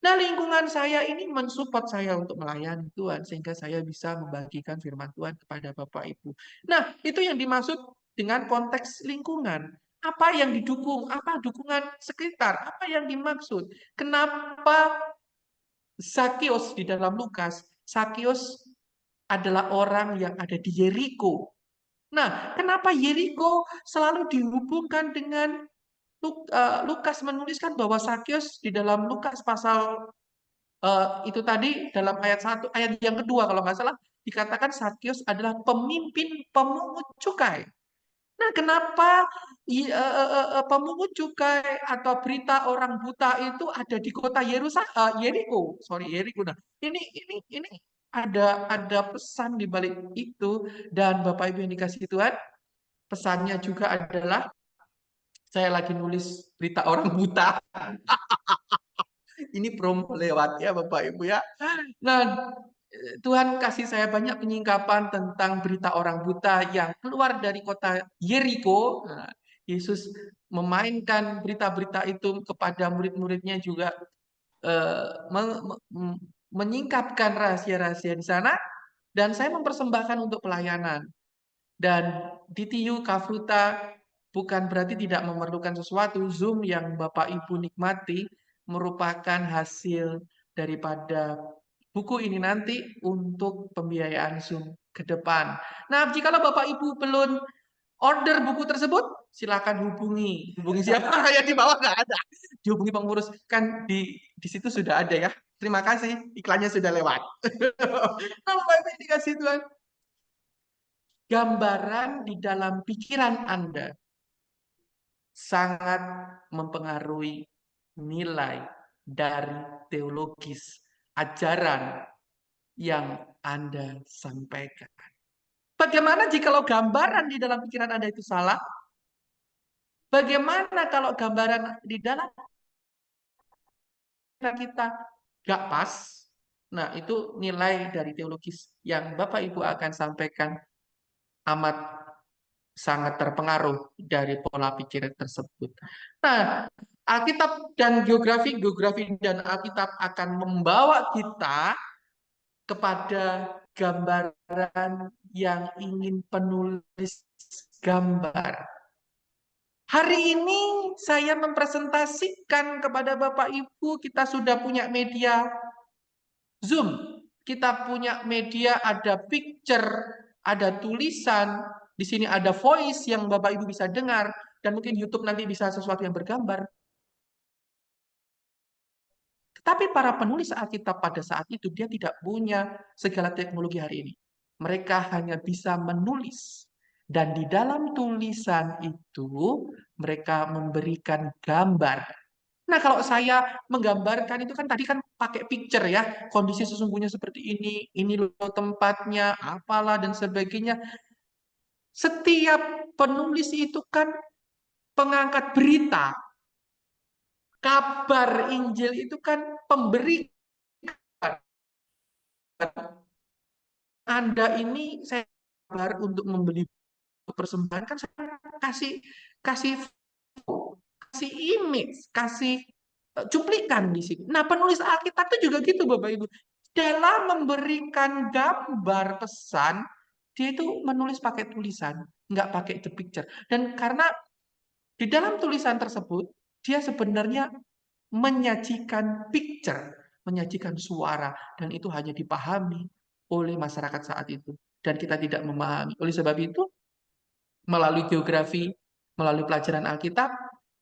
Nah, lingkungan saya ini mensupport saya untuk melayani Tuhan, sehingga saya bisa membagikan firman Tuhan kepada Bapak Ibu. Nah, itu yang dimaksud dengan konteks lingkungan. Apa yang didukung? Apa dukungan sekitar? Apa yang dimaksud? Kenapa Zakius di dalam Lukas? Zakius adalah orang yang ada di Yeriko. Nah, kenapa Yeriko selalu dihubungkan dengan Lukas menuliskan bahwa Zakius di dalam Lukas pasal itu tadi dalam ayat yang kedua kalau nggak salah dikatakan Zakius adalah pemimpin pemungut cukai. Nah, kenapa pemungut cukai atau berita orang buta itu ada di kota Yeriko? Yeriko. Nah, ini ada pesan di balik itu, dan Bapak Ibu yang dikasihi Tuhan, pesannya juga adalah saya lagi nulis berita orang buta. Ini promo lewat ya Bapak Ibu ya. Nah, Tuhan kasih saya banyak penyingkapan tentang berita orang buta yang keluar dari kota Yeriko. Nah, Yesus memainkan berita-berita itu kepada murid-muridnya juga menyingkapkan rahasia-rahasia di sana, dan saya mempersembahkan untuk pelayanan. Dan di TU Kafruta bukan berarti tidak memerlukan sesuatu. Zoom yang Bapak Ibu nikmati merupakan hasil daripada buku ini nanti untuk pembiayaan Zoom ke depan. Nah, jikalau Bapak Ibu belum order buku tersebut, silakan hubungi. Hubungi siapa? Yang di bawah nggak ada. Dihubungi pengurus. Kan di situ sudah ada ya. Terima kasih, iklannya sudah lewat. Nah, Bapak Ibu dikasih Tuhan. Gambaran di dalam pikiran Anda sangat mempengaruhi nilai dari teologis ajaran yang Anda sampaikan. Bagaimana jikalau gambaran di dalam pikiran Anda itu salah? Bagaimana kalau gambaran di dalam pikiran kita gak pas? Nah, itu nilai dari teologis yang Bapak Ibu akan sampaikan amat sangat terpengaruh dari pola pikir tersebut. Nah, Alkitab dan geografi dan Alkitab akan membawa kita kepada gambaran yang ingin penulis gambar. Hari ini saya mempresentasikan kepada Bapak Ibu, kita sudah punya media Zoom. Kita punya media, ada picture, ada tulisan, di sini ada voice yang Bapak Ibu bisa dengar, dan mungkin YouTube nanti bisa sesuatu yang bergambar. Tetapi para penulis Alkitab pada saat itu, dia tidak punya segala teknologi hari ini. Mereka hanya bisa menulis. Dan di dalam tulisan itu, mereka memberikan gambar. Nah, kalau saya menggambarkan itu kan tadi kan pakai picture ya, kondisi sesungguhnya seperti ini loh tempatnya, apalah dan sebagainya. Setiap penulis itu kan pengangkat berita. Kabar Injil itu kan pemberi. Anda ini saya kabar untuk membeli persembahan kan saya kasih kasih kasih image, kasih cuplikan di sini. Nah, penulis Alkitab itu juga gitu, Bapak Ibu. Dalam memberikan gambar pesan, dia itu menulis pakai tulisan, nggak pakai the picture. Dan karena di dalam tulisan tersebut, dia sebenarnya menyajikan picture, menyajikan suara, dan itu hanya dipahami oleh masyarakat saat itu. Dan kita tidak memahami. Oleh sebab itu, melalui geografi, melalui pelajaran Alkitab,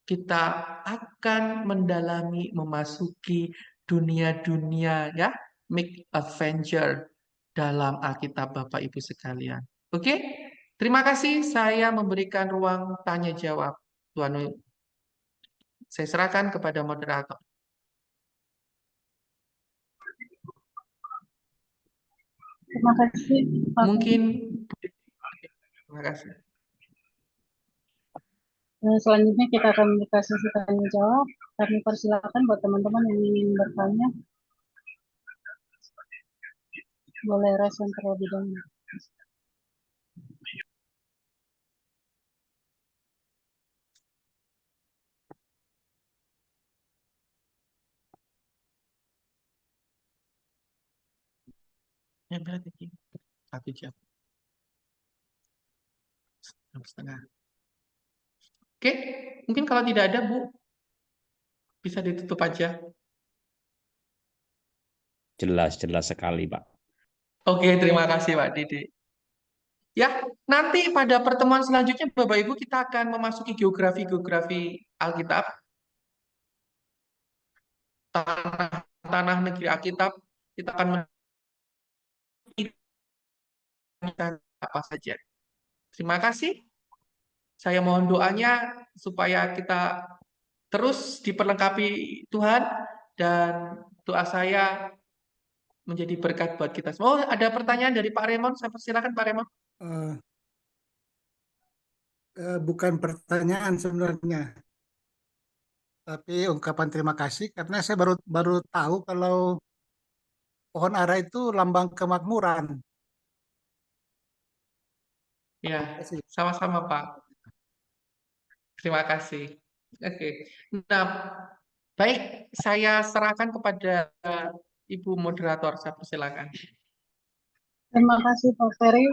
kita akan mendalami, memasuki dunia-dunia ya, make adventure dalam Alkitab Bapak Ibu sekalian. Oke? Terima kasih saya memberikan ruang tanya jawab. Tuan, saya serahkan kepada moderator. Terima kasih. Mungkin terima kasih. Selanjutnya kita akan membuka sesi tanya jawab. Kami persilakan buat teman-teman yang ingin bertanya, boleh raise hand terlebih dahulu. Ya, berarti 1 jam. 1,5 jam. Oke, mungkin kalau tidak ada, Bu, bisa ditutup aja. Jelas sekali, Pak. Oke, terima kasih, Pak Didi. Ya, nanti pada pertemuan selanjutnya, Bapak Ibu, kita akan memasuki geografi Alkitab, tanah negeri Alkitab. Kita akan menunjukkan apa saja. Terima kasih. Saya mohon doanya supaya kita terus diperlengkapi Tuhan, dan doa saya menjadi berkat buat kita semua. Oh, ada pertanyaan dari Pak Raymond. Saya persilakan Pak Raymond. Bukan pertanyaan sebenarnya, tapi ungkapan terima kasih karena saya baru tahu kalau pohon ara itu lambang kemakmuran. Ya, sama-sama Pak. Terima kasih. Oke. Nah, baik, saya serahkan kepada Ibu moderator. Saya persilakan. Terima kasih Pak Ferry.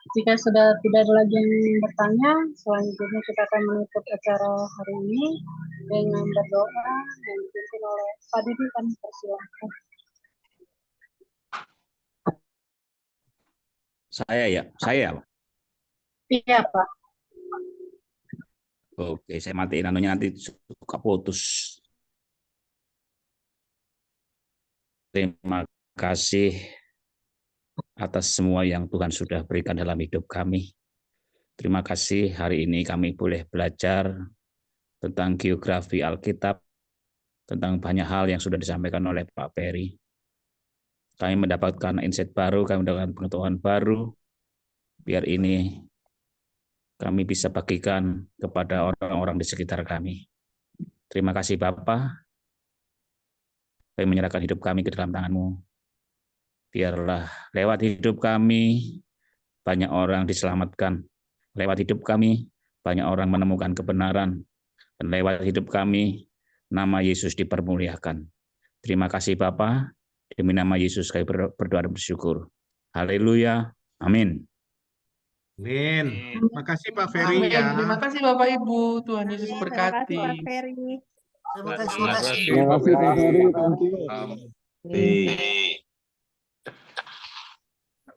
Jika sudah tidak ada lagi yang bertanya, selanjutnya kita akan menutup acara hari ini dengan berdoa yang dipimpin oleh Pak Didi. Kami persilahkan. Saya, Pak. Iya, Pak. Oke, saya matiin anunya nanti suka putus. Terima kasih atas semua yang Tuhan sudah berikan dalam hidup kami. Terima kasih hari ini kami boleh belajar tentang geografi Alkitab, tentang banyak hal yang sudah disampaikan oleh Pak Peri. Kami mendapatkan insight baru, kami mendapatkan pengetahuan baru, biar ini kami bisa bagikan kepada orang-orang di sekitar kami. Terima kasih Bapa. Kami menyerahkan hidup kami ke dalam tangan-Mu. Biarlah lewat hidup kami banyak orang diselamatkan. Lewat hidup kami banyak orang menemukan kebenaran. Dan lewat hidup kami nama Yesus dipermuliakan. Terima kasih Bapa. Demi nama Yesus kami berdoa dan bersyukur. Haleluya. Amin. Amin. Terima kasih Pak Ferry Amin. ya. Terima kasih Bapak Ibu. Tuhan Yesus Terima kasih berkati. Pak Ferry. Terima kasih. Terima kasih Terima kasih Pak Ferry, thank you. Amin.